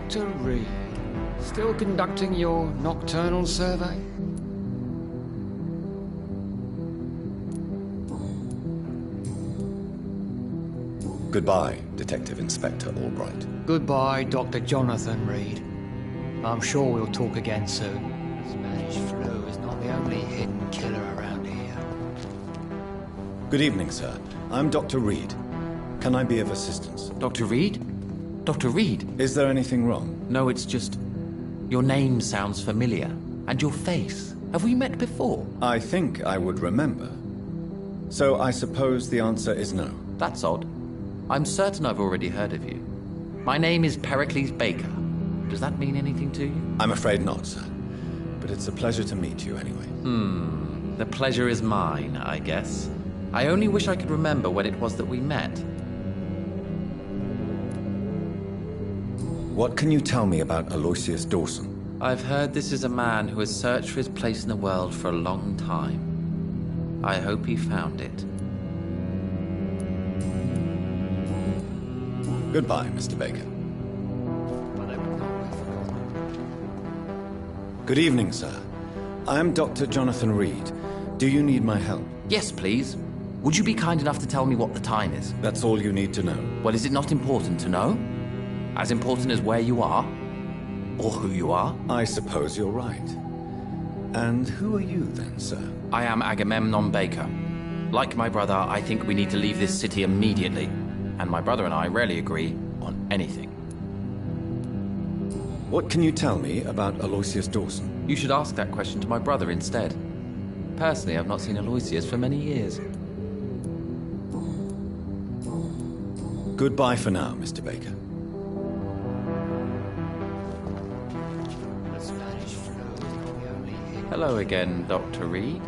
Dr. Reed, still conducting your nocturnal survey? Goodbye, Detective Inspector Albright. Goodbye, Dr. Jonathan Reed. I'm sure we'll talk again soon. Spanish flu is not the only hidden killer around here. Good evening, sir. I'm Dr. Reed. Can I be of assistance? Dr. Reed? Dr. Reed? Is there anything wrong? No, it's just... your name sounds familiar. And your face. Have we met before? I think I would remember. So I suppose the answer is no. That's odd. I'm certain I've already heard of you. My name is Pericles Baker. Does that mean anything to you? I'm afraid not, sir. But it's a pleasure to meet you anyway. The pleasure is mine, I guess. I only wish I could remember when it was that we met. What can you tell me about Aloysius Dawson? I've heard this is a man who has searched for his place in the world for a long time. I hope he found it. Goodbye, Mr. Baker. Good evening, sir. I am Dr. Jonathan Reed. Do you need my help? Yes, please. Would you be kind enough to tell me what the time is? That's all you need to know. Well, is it not important to know? As important as where you are? Or who you are? I suppose you're right. And who are you then, sir? I am Agamemnon Baker. Like my brother, I think we need to leave this city immediately. And my brother and I rarely agree on anything. What can you tell me about Aloysius Dawson? You should ask that question to my brother instead. Personally, I've not seen Aloysius for many years. Goodbye for now, Mr. Baker. Hello again, Dr. Reed.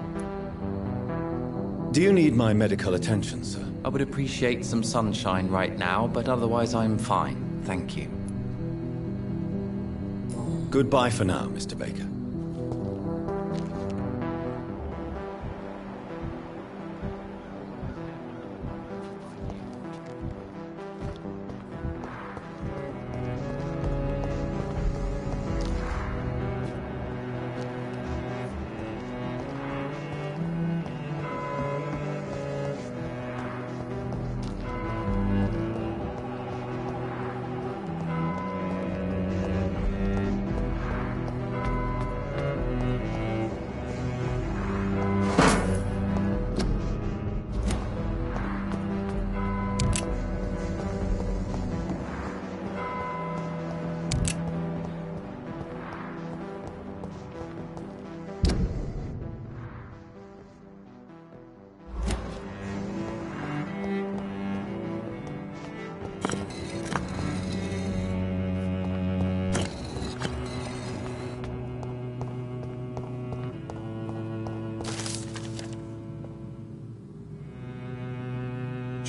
Do you need my medical attention, sir? I would appreciate some sunshine right now, but otherwise I'm fine. Thank you. Goodbye for now, Mr. Baker.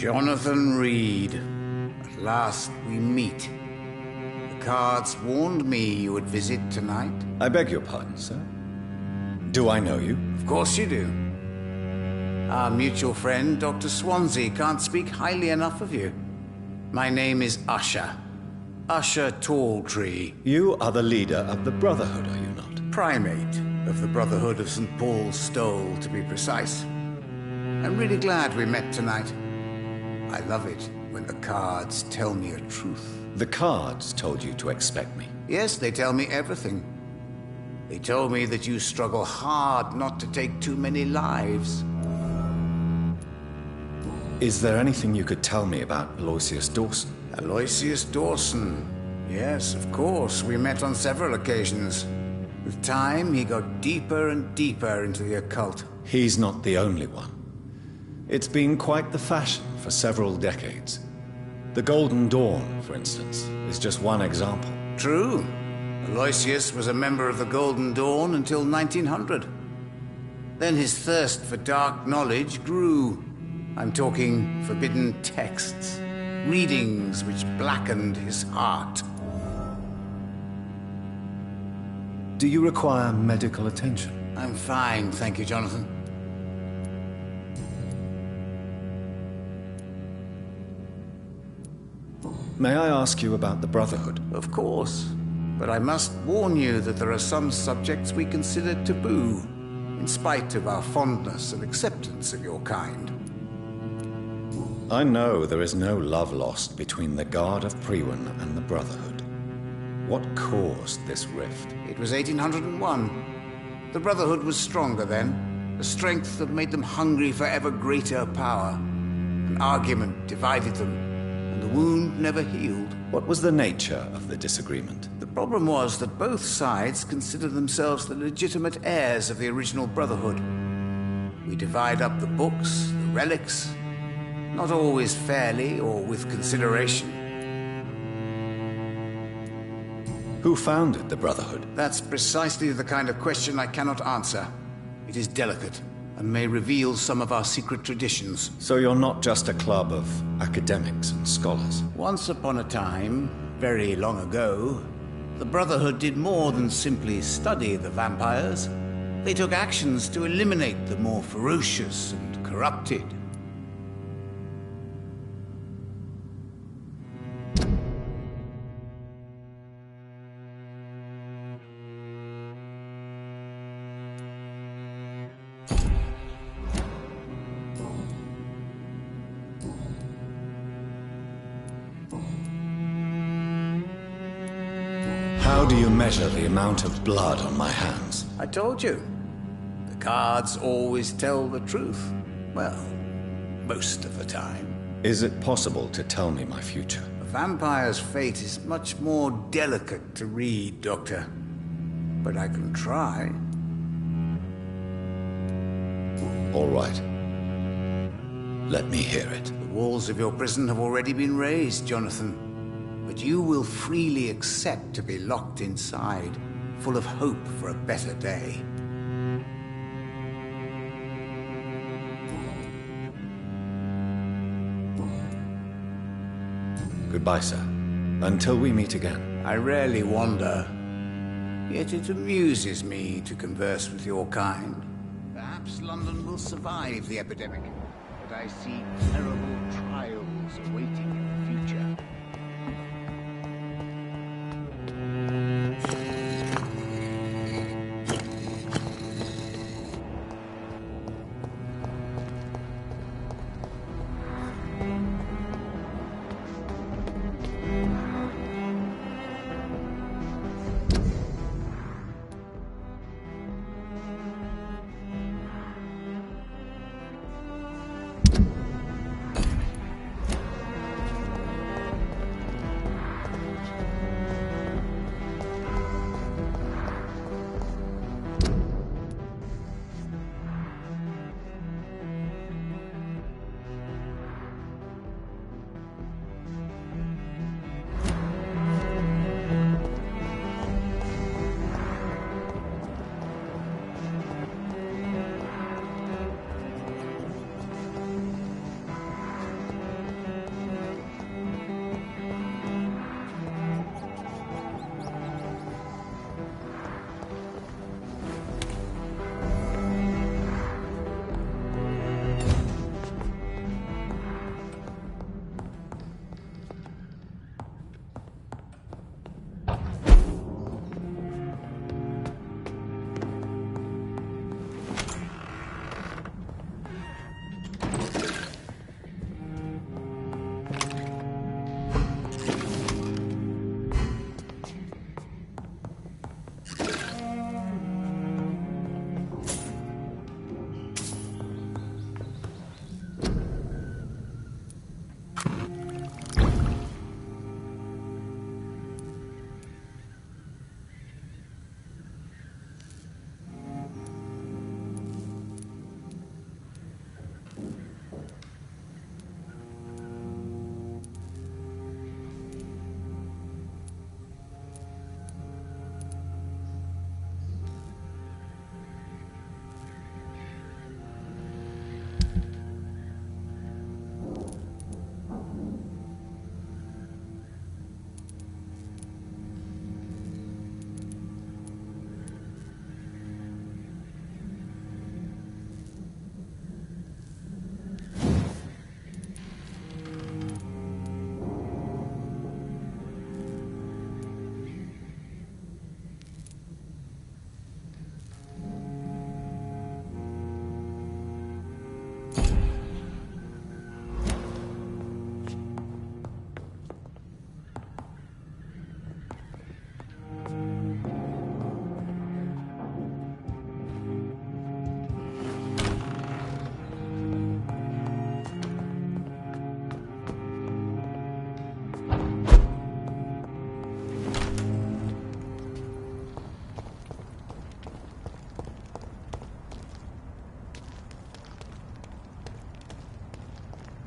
Jonathan Reed. At last we meet. The cards warned me you would visit tonight. I beg your pardon, sir. Do I know you? Of course you do. Our mutual friend, Dr. Swansea, can't speak highly enough of you. My name is Usher. Usher Talltree. You are the leader of the Brotherhood, are you not? Primate of the Brotherhood of St. Paul's Stole, to be precise. I'm really glad we met tonight. I love it when the cards tell me a truth. The cards told you to expect me. Yes, they tell me everything. They told me that you struggle hard not to take too many lives. Is there anything you could tell me about Aloysius Dawson? Aloysius Dawson. Yes, of course. We met on several occasions. With time, he got deeper and deeper into the occult. He's not the only one. It's been quite the fashion for several decades. The Golden Dawn, for instance, is just one example. True. Aloysius was a member of the Golden Dawn until 1900. Then his thirst for dark knowledge grew. I'm talking forbidden texts, readings which blackened his heart. Do you require medical attention? I'm fine, thank you, Jonathan. May I ask you about the Brotherhood? Of course. But I must warn you that there are some subjects we consider taboo, in spite of our fondness and acceptance of your kind. I know there is no love lost between the Guard of Priwen and the Brotherhood. What caused this rift? It was 1801. The Brotherhood was stronger then, a strength that made them hungry for ever greater power. An argument divided them, and the wound never healed. What was the nature of the disagreement? The problem was that both sides considered themselves the legitimate heirs of the original Brotherhood. We divide up the books, the relics, not always fairly or with consideration. Who founded the Brotherhood? That's precisely the kind of question I cannot answer. It is delicate, and may reveal some of our secret traditions. So you're not just a club of academics and scholars? Once upon a time, very long ago, the Brotherhood did more than simply study the vampires. They took actions to eliminate the more ferocious and corrupted. How do you measure the amount of blood on my hands? I told you. The cards always tell the truth. Well, most of the time. Is it possible to tell me my future? A vampire's fate is much more delicate to read, Doctor. But I can try. All right. Let me hear it. The walls of your prison have already been raised, Jonathan. But you will freely accept to be locked inside, full of hope for a better day. Goodbye, sir. Until we meet again. I rarely wander, yet it amuses me to converse with your kind. Perhaps London will survive the epidemic, but I see terrible trials awaiting in the future.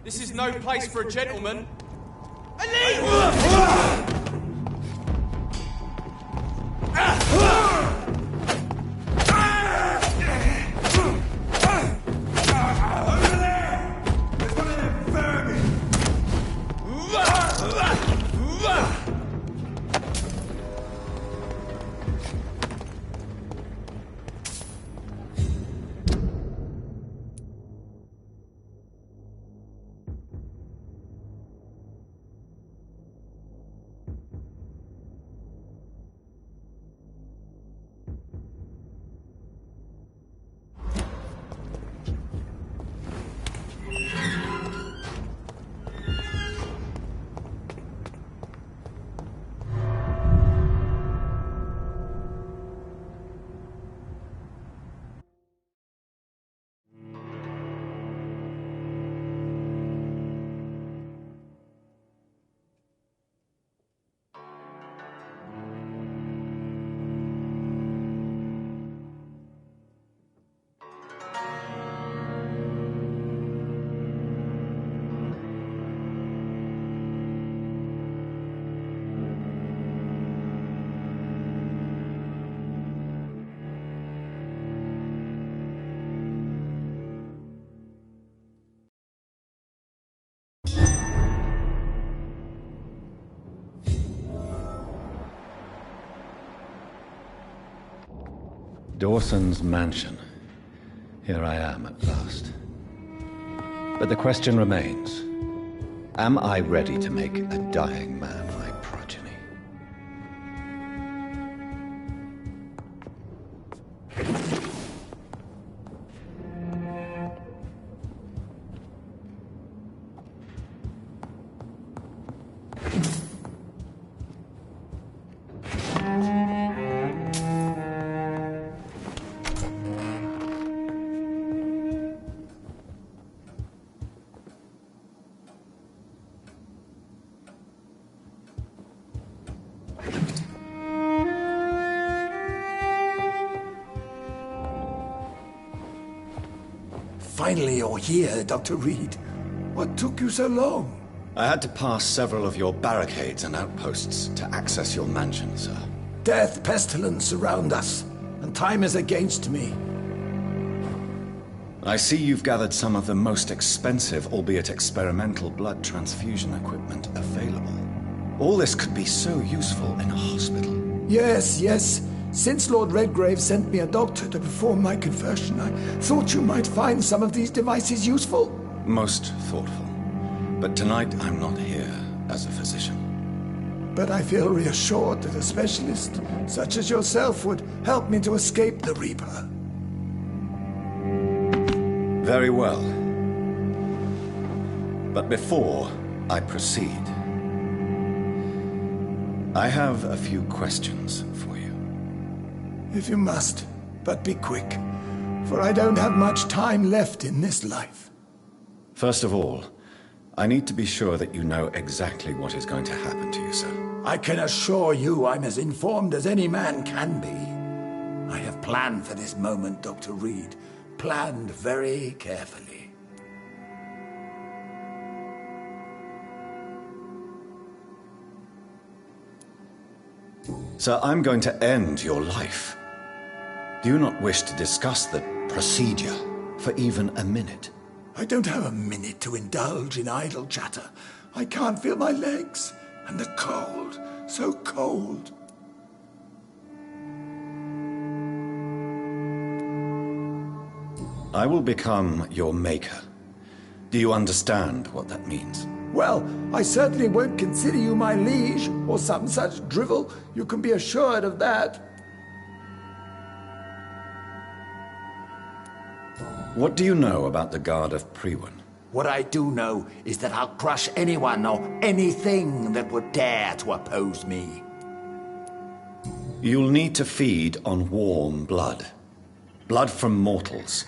This is no place for a gentleman. Dawson's mansion. Here I am at last. But the question remains, am I ready to make a dying man my progeny? Finally, you're here, Dr. Reed. What took you so long? I had to pass several of your barricades and outposts to access your mansion, sir. Death, pestilence surround us, and time is against me. I see you've gathered some of the most expensive, albeit experimental, blood transfusion equipment available. All this could be so useful in a hospital. Yes, yes. Since Lord Redgrave sent me a doctor to perform my conversion, I thought you might find some of these devices useful. Most thoughtful. But tonight I'm not here as a physician. But I feel reassured that a specialist such as yourself would help me to escape the Reaper. Very well. But before I proceed, I have a few questions for you. If you must, but be quick, for I don't have much time left in this life. First of all, I need to be sure that you know exactly what is going to happen to you, sir. I can assure you I'm as informed as any man can be. I have planned for this moment, Dr. Reed. Planned very carefully. Sir, I'm going to end your life. Do you not wish to discuss the procedure for even a minute? I don't have a minute to indulge in idle chatter. I can't feel my legs, and the cold, so cold. I will become your maker. Do you understand what that means? Well, I certainly won't consider you my liege, or some such drivel. You can be assured of that. What do you know about the Guard of Priwen? What I do know is that I'll crush anyone or anything that would dare to oppose me. You'll need to feed on warm blood. Blood from mortals.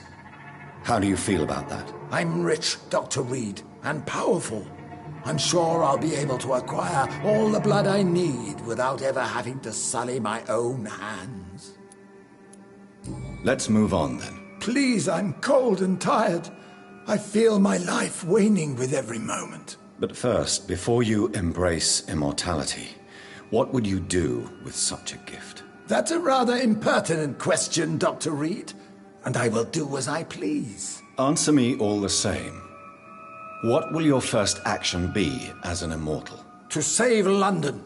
How do you feel about that? I'm rich, Dr. Reed, and powerful. I'm sure I'll be able to acquire all the blood I need without ever having to sully my own hands. Let's move on, then. Please, I'm cold and tired. I feel my life waning with every moment. But first, before you embrace immortality, what would you do with such a gift? That's a rather impertinent question, Dr. Reed. And I will do as I please. Answer me all the same. What will your first action be as an immortal? To save London.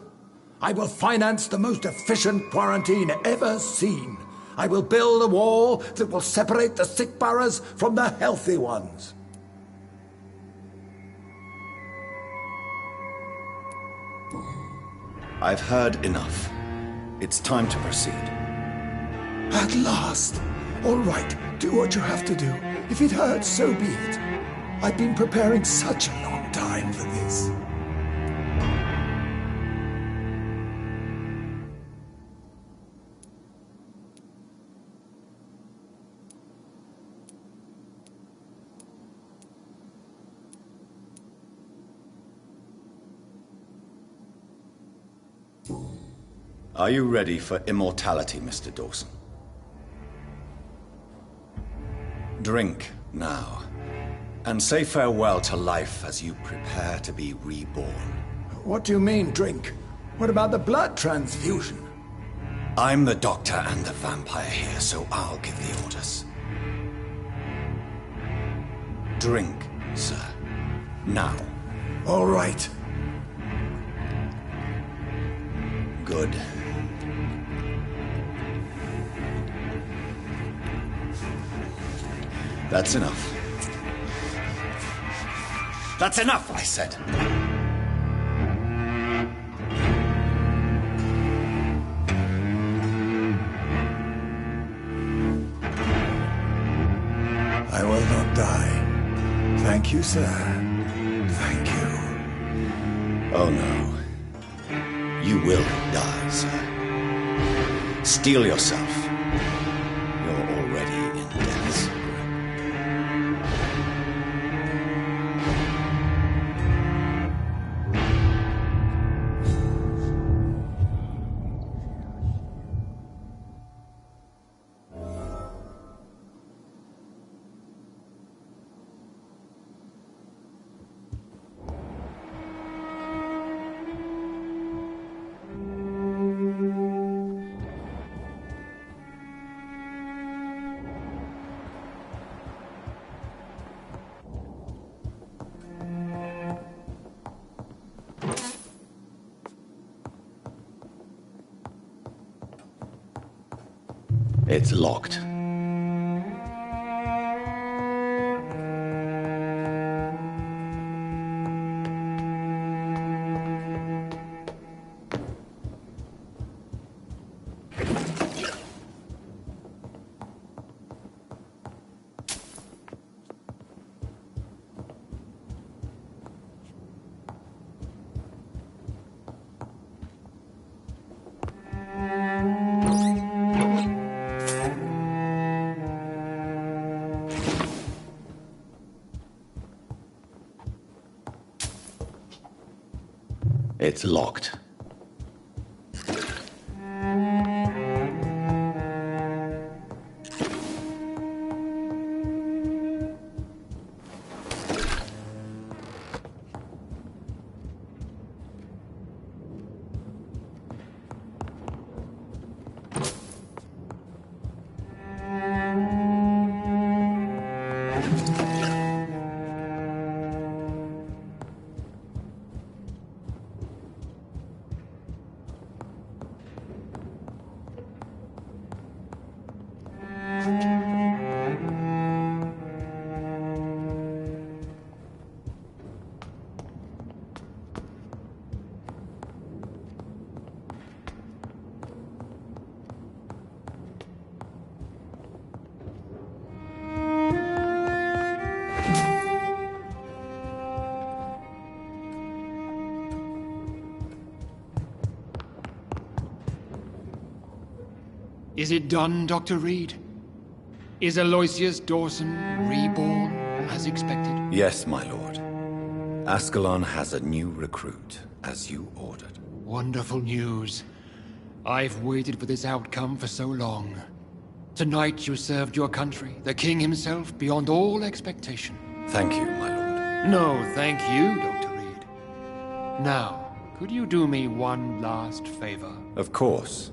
I will finance the most efficient quarantine ever seen. I will build a wall that will separate the sick boroughs from the healthy ones. I've heard enough. It's time to proceed. At last. All right, do what you have to do. If it hurts, so be it. I've been preparing such a long time for this. Are you ready for immortality, Mr. Dawson? Drink now, and say farewell to life as you prepare to be reborn. What do you mean, drink? What about the blood transfusion? I'm the doctor and the vampire here, so I'll give the orders. Drink, sir. Now. All right. Good. That's enough. That's enough, I said. I will not die. Thank you, sir. Thank you. Oh, no. You will die, sir. Steel yourself. You're already in death's grip. It's locked. It's locked. Is it done, Dr. Reed? Is Aloysius Dawson reborn, as expected? Yes, my lord. Ascalon has a new recruit, as you ordered. Wonderful news. I've waited for this outcome for so long. Tonight you served your country, the king himself, beyond all expectation. Thank you, my lord. No, thank you, Dr. Reed. Now, could you do me one last favor? Of course.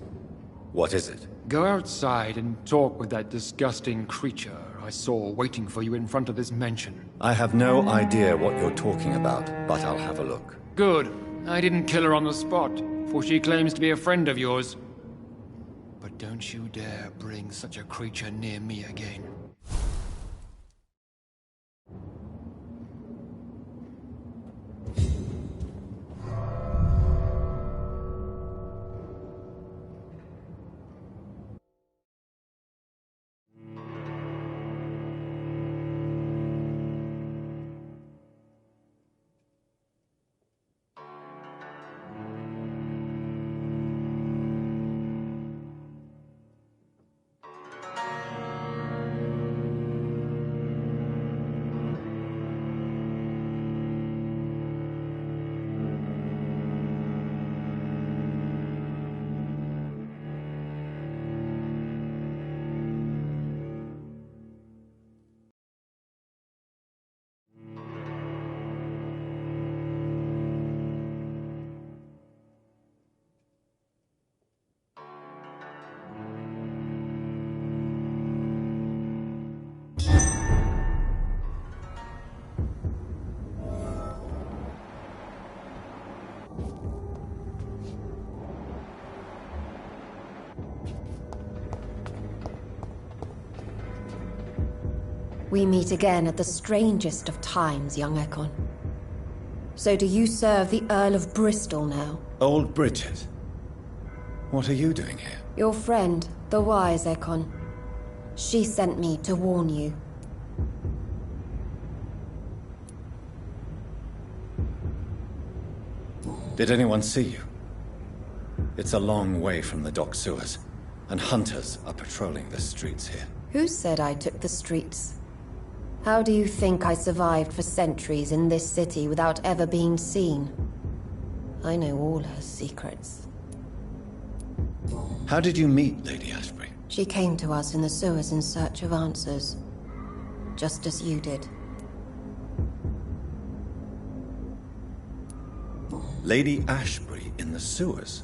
What is it? Go outside and talk with that disgusting creature I saw waiting for you in front of this mansion. I have no idea what you're talking about, but I'll have a look. Good. I didn't kill her on the spot, for she claims to be a friend of yours. But don't you dare bring such a creature near me again. We meet again at the strangest of times, young Ekon. So do you serve the Earl of Bristol now? Old Bridget. What are you doing here? Your friend, the wise Ekon. She sent me to warn you. Did anyone see you? It's a long way from the dock sewers, and hunters are patrolling the streets here. Who said I took the streets? How do you think I survived for centuries in this city without ever being seen? I know all her secrets. How did you meet Lady Ashbury? She came to us in the sewers in search of answers. Just as you did. Lady Ashbury in the sewers?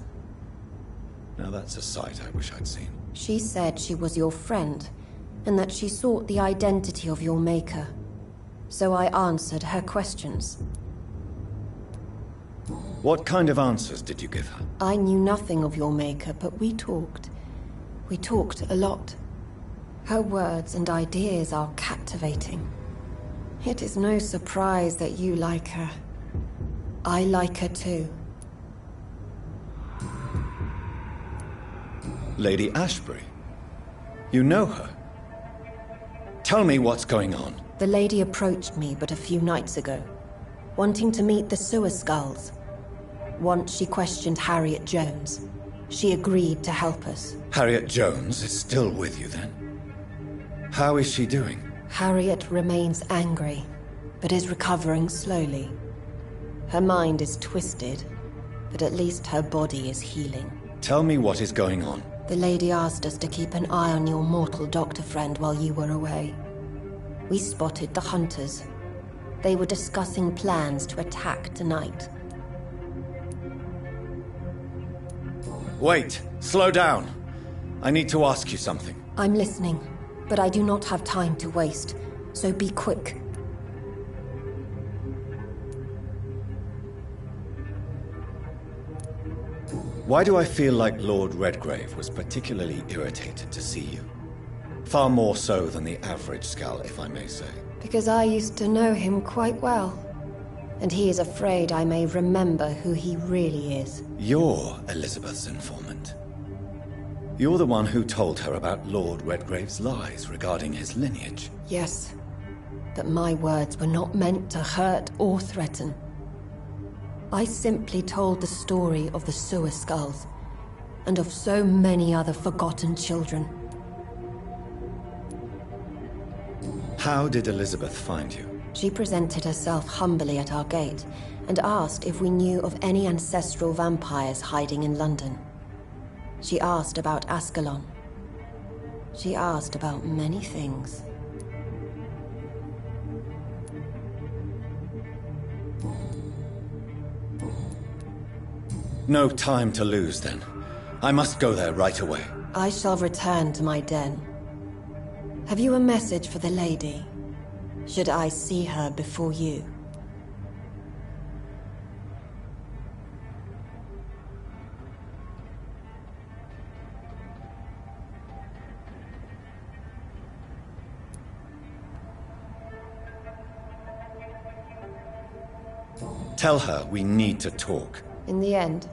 Now that's a sight I wish I'd seen. She said she was your friend, and that she sought the identity of your maker. So I answered her questions. What kind of answers did you give her? I knew nothing of your maker, but we talked. We talked a lot. Her words and ideas are captivating. It is no surprise that you like her. I like her too. Lady Ashbury? You know her? Tell me what's going on. The lady approached me but a few nights ago, wanting to meet the sewer skulls. Once she questioned Harriet Jones. She agreed to help us. Harriet Jones is still with you then? How is she doing? Harriet remains angry, but is recovering slowly. Her mind is twisted, but at least her body is healing. Tell me what is going on. The lady asked us to keep an eye on your mortal doctor friend while you were away. We spotted the hunters. They were discussing plans to attack tonight. Wait, slow down. I need to ask you something. I'm listening, but I do not have time to waste, so be quick. Why do I feel like Lord Redgrave was particularly irritated to see you? Far more so than the average Skull, if I may say. Because I used to know him quite well. And he is afraid I may remember who he really is. You're Elizabeth's informant. You're the one who told her about Lord Redgrave's lies regarding his lineage. Yes, but my words were not meant to hurt or threaten. I simply told the story of the sewer skulls, and of so many other forgotten children. How did Elizabeth find you? She presented herself humbly at our gate, and asked if we knew of any ancestral vampires hiding in London. She asked about Ascalon. She asked about many things. No time to lose, then. I must go there right away. I shall return to my den. Have you a message for the lady? Should I see her before you? Tell her we need to talk. In the end,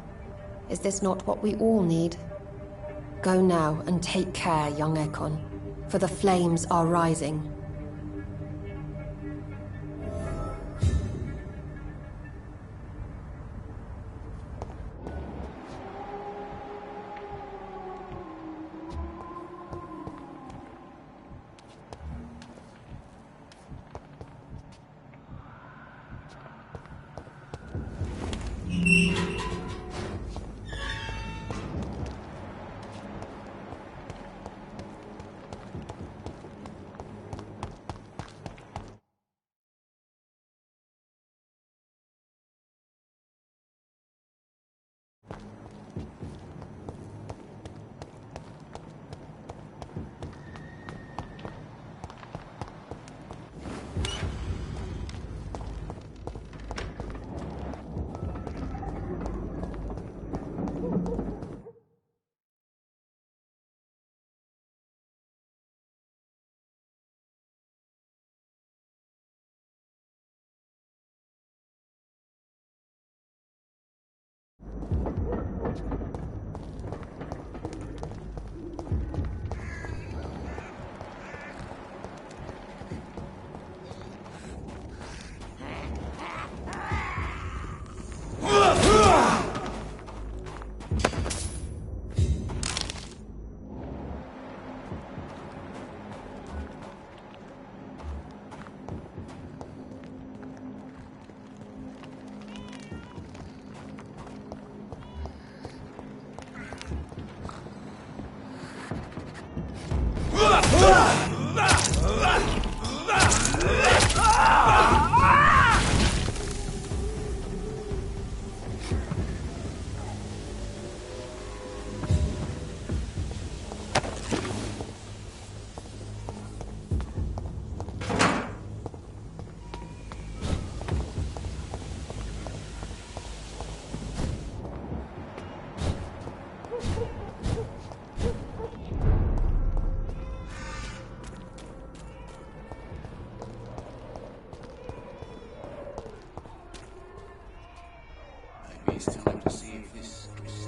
is this not what we all need? Go now and take care, young Ekon, for the flames are rising.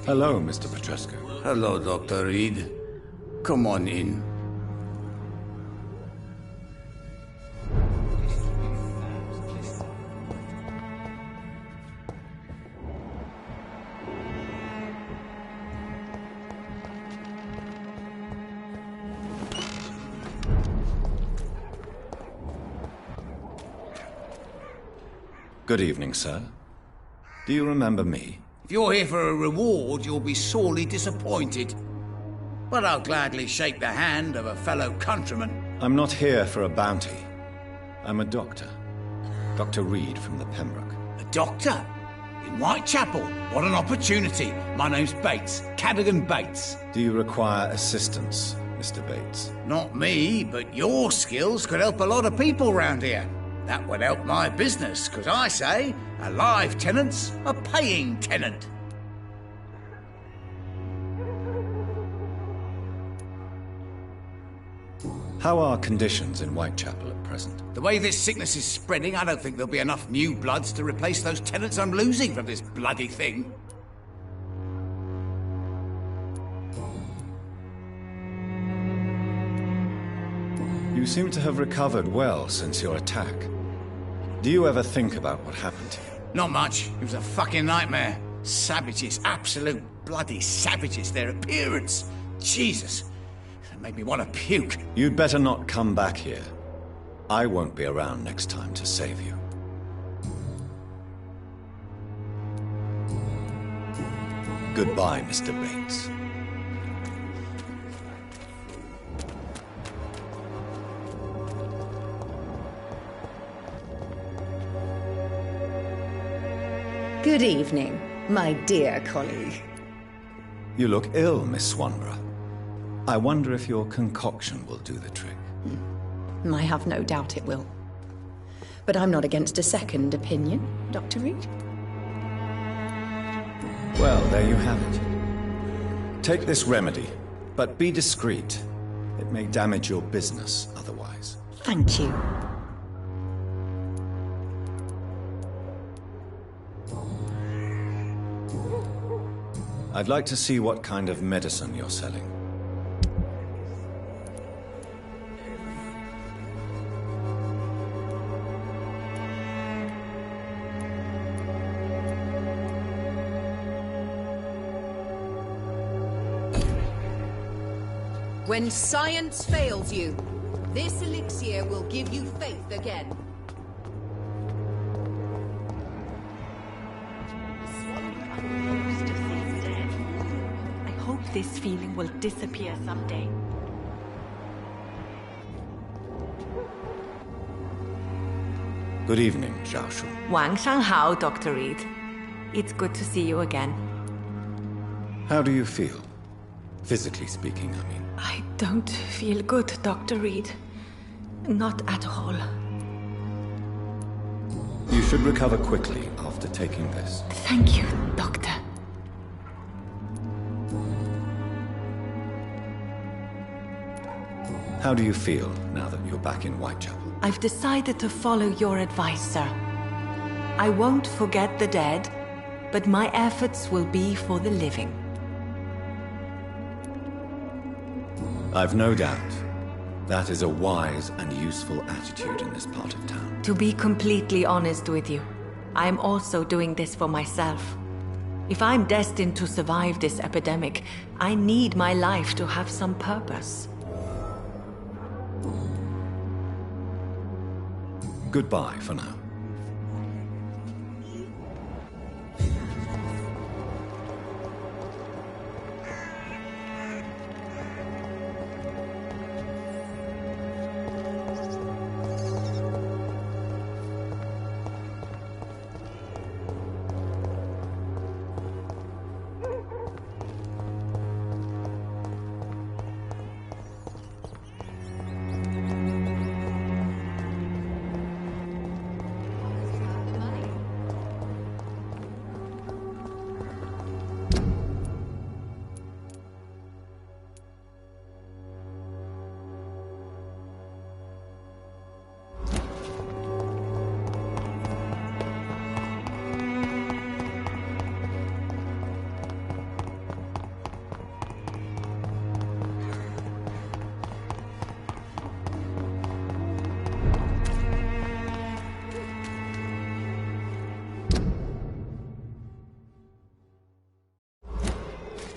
Hello, Mr. Petrescu. Hello, Dr. Reed. Come on in. Good evening, sir. Do you remember me? If you're here for a reward, you'll be sorely disappointed. But I'll gladly shake the hand of a fellow countryman. I'm not here for a bounty. I'm a doctor. Dr. Reed from the Pembroke. A doctor? In Whitechapel? What an opportunity. My name's Bates. Cadogan Bates. Do you require assistance, Mr. Bates? Not me, but your skills could help a lot of people round here. That would help my business, because I say a live tenant's a paying tenant. How are conditions in Whitechapel at present? The way this sickness is spreading, I don't think there'll be enough new bloods to replace those tenants I'm losing from this bloody thing. You seem to have recovered well since your attack. Do you ever think about what happened to you? Not much. It was a fucking nightmare. Savages, absolute bloody savages. Their appearance. Jesus. It made me want to puke. You'd better not come back here. I won't be around next time to save you. Goodbye, Mr. Bates. Good evening. my dear colleague. You look ill, Miss Swanborough. I wonder if your concoction will do the trick. I have no doubt it will. But I'm not against a second opinion, Dr. Reed. Well, there you have it. Take this remedy, but be discreet. It may damage your business otherwise. Thank you. I'd like to see what kind of medicine you're selling. When science fails you, this elixir will give you faith again. I hope this feeling will disappear someday. Good evening, Zhao Shu. 晚上好, Dr. Reed. It's good to see you again. How do you feel? Physically speaking, I mean. I don't feel good, Dr. Reed. Not at all. You should recover quickly after taking this. Thank you, Doctor. How do you feel now that you're back in Whitechapel? I've decided to follow your advice, sir. I won't forget the dead, but my efforts will be for the living. I've no doubt. That is a wise and useful attitude in this part of town. To be completely honest with you, I am also doing this for myself. If I'm destined to survive this epidemic, I need my life to have some purpose. Goodbye for now.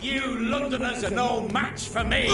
You Londoners are no match for me!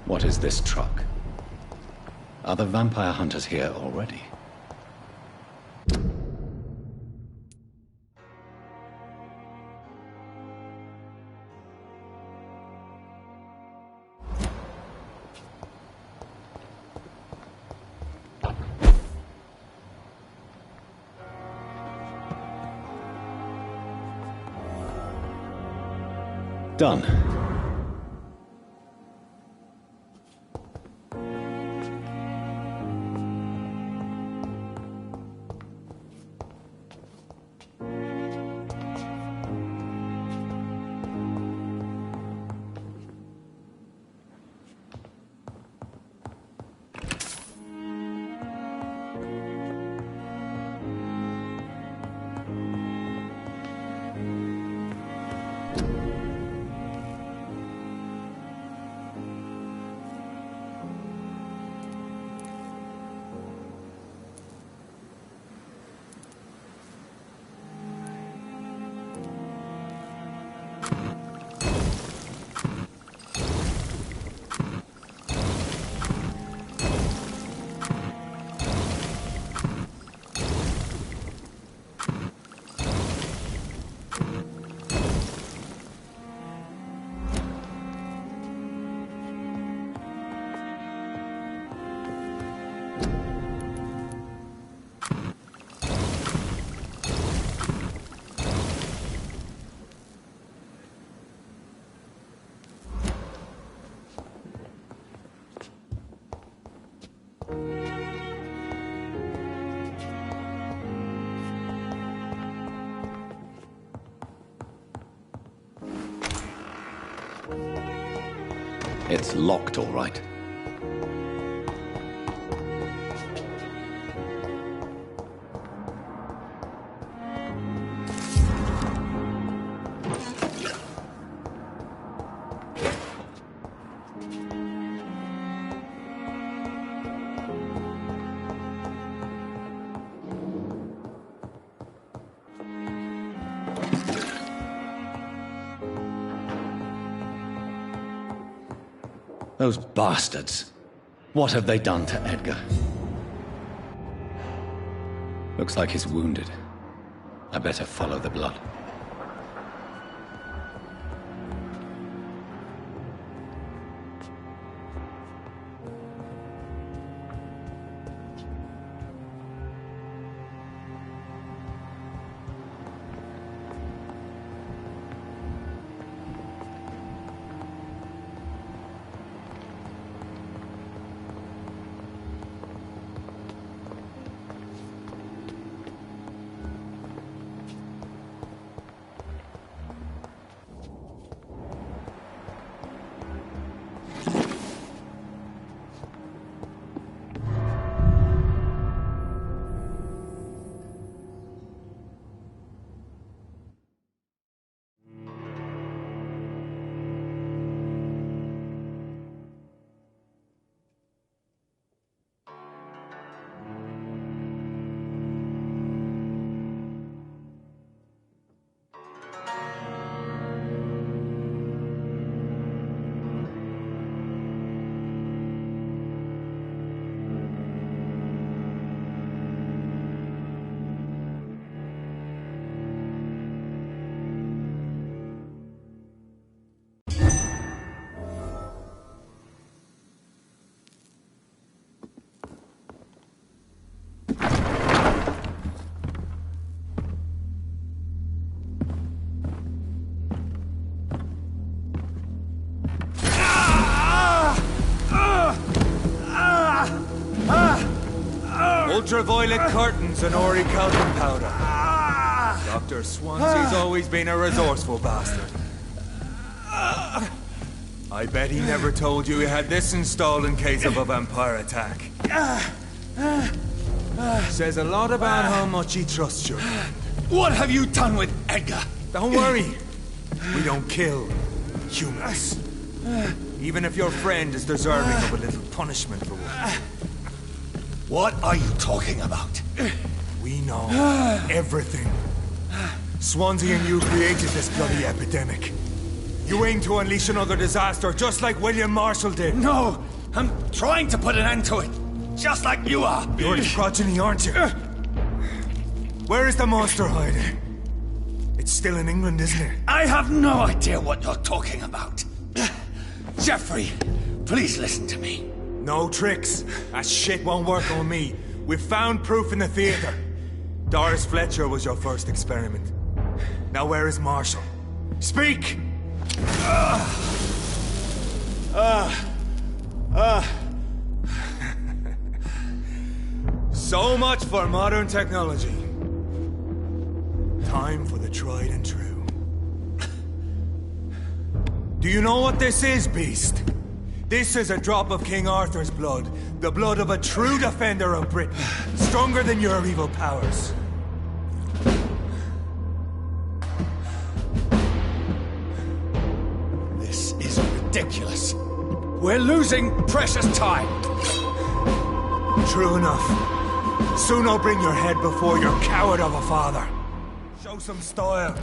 What is this truck? Are the vampire hunters here already? Done. It's locked, all right. Those bastards. What have they done to Edgar? Looks like he's wounded. I better follow the blood. Ultraviolet curtains and orichalcum powder. Dr. Swansea's always been a resourceful bastard. I bet he never told you he had this installed in case of a vampire attack. Says a lot about how much he trusts you. What have you done with Edgar? Don't worry. We don't kill humans. Even if your friend is deserving of a little punishment for one. What are you talking about? We know everything. Swansea and you created this bloody epidemic. You aim to unleash another disaster, just like William Marshall did. No! I'm trying to put an end to it, just like you are. You're the progeny, aren't you? Where is the monster hiding? It's still in England, isn't it? I have no idea what you're talking about. Jeffrey, please listen to me. No tricks. That shit won't work on me. We've found proof in the theater. Doris Fletcher was your first experiment. Now where is Marshall? Speak! So much for modern technology. Time for the tried and true. Do you know what this is, Beast? This is a drop of King Arthur's blood. The blood of a true defender of Britain. Stronger than your evil powers. This is ridiculous. We're losing precious time. True enough. Soon I'll bring your head before your coward of a father. Show some style.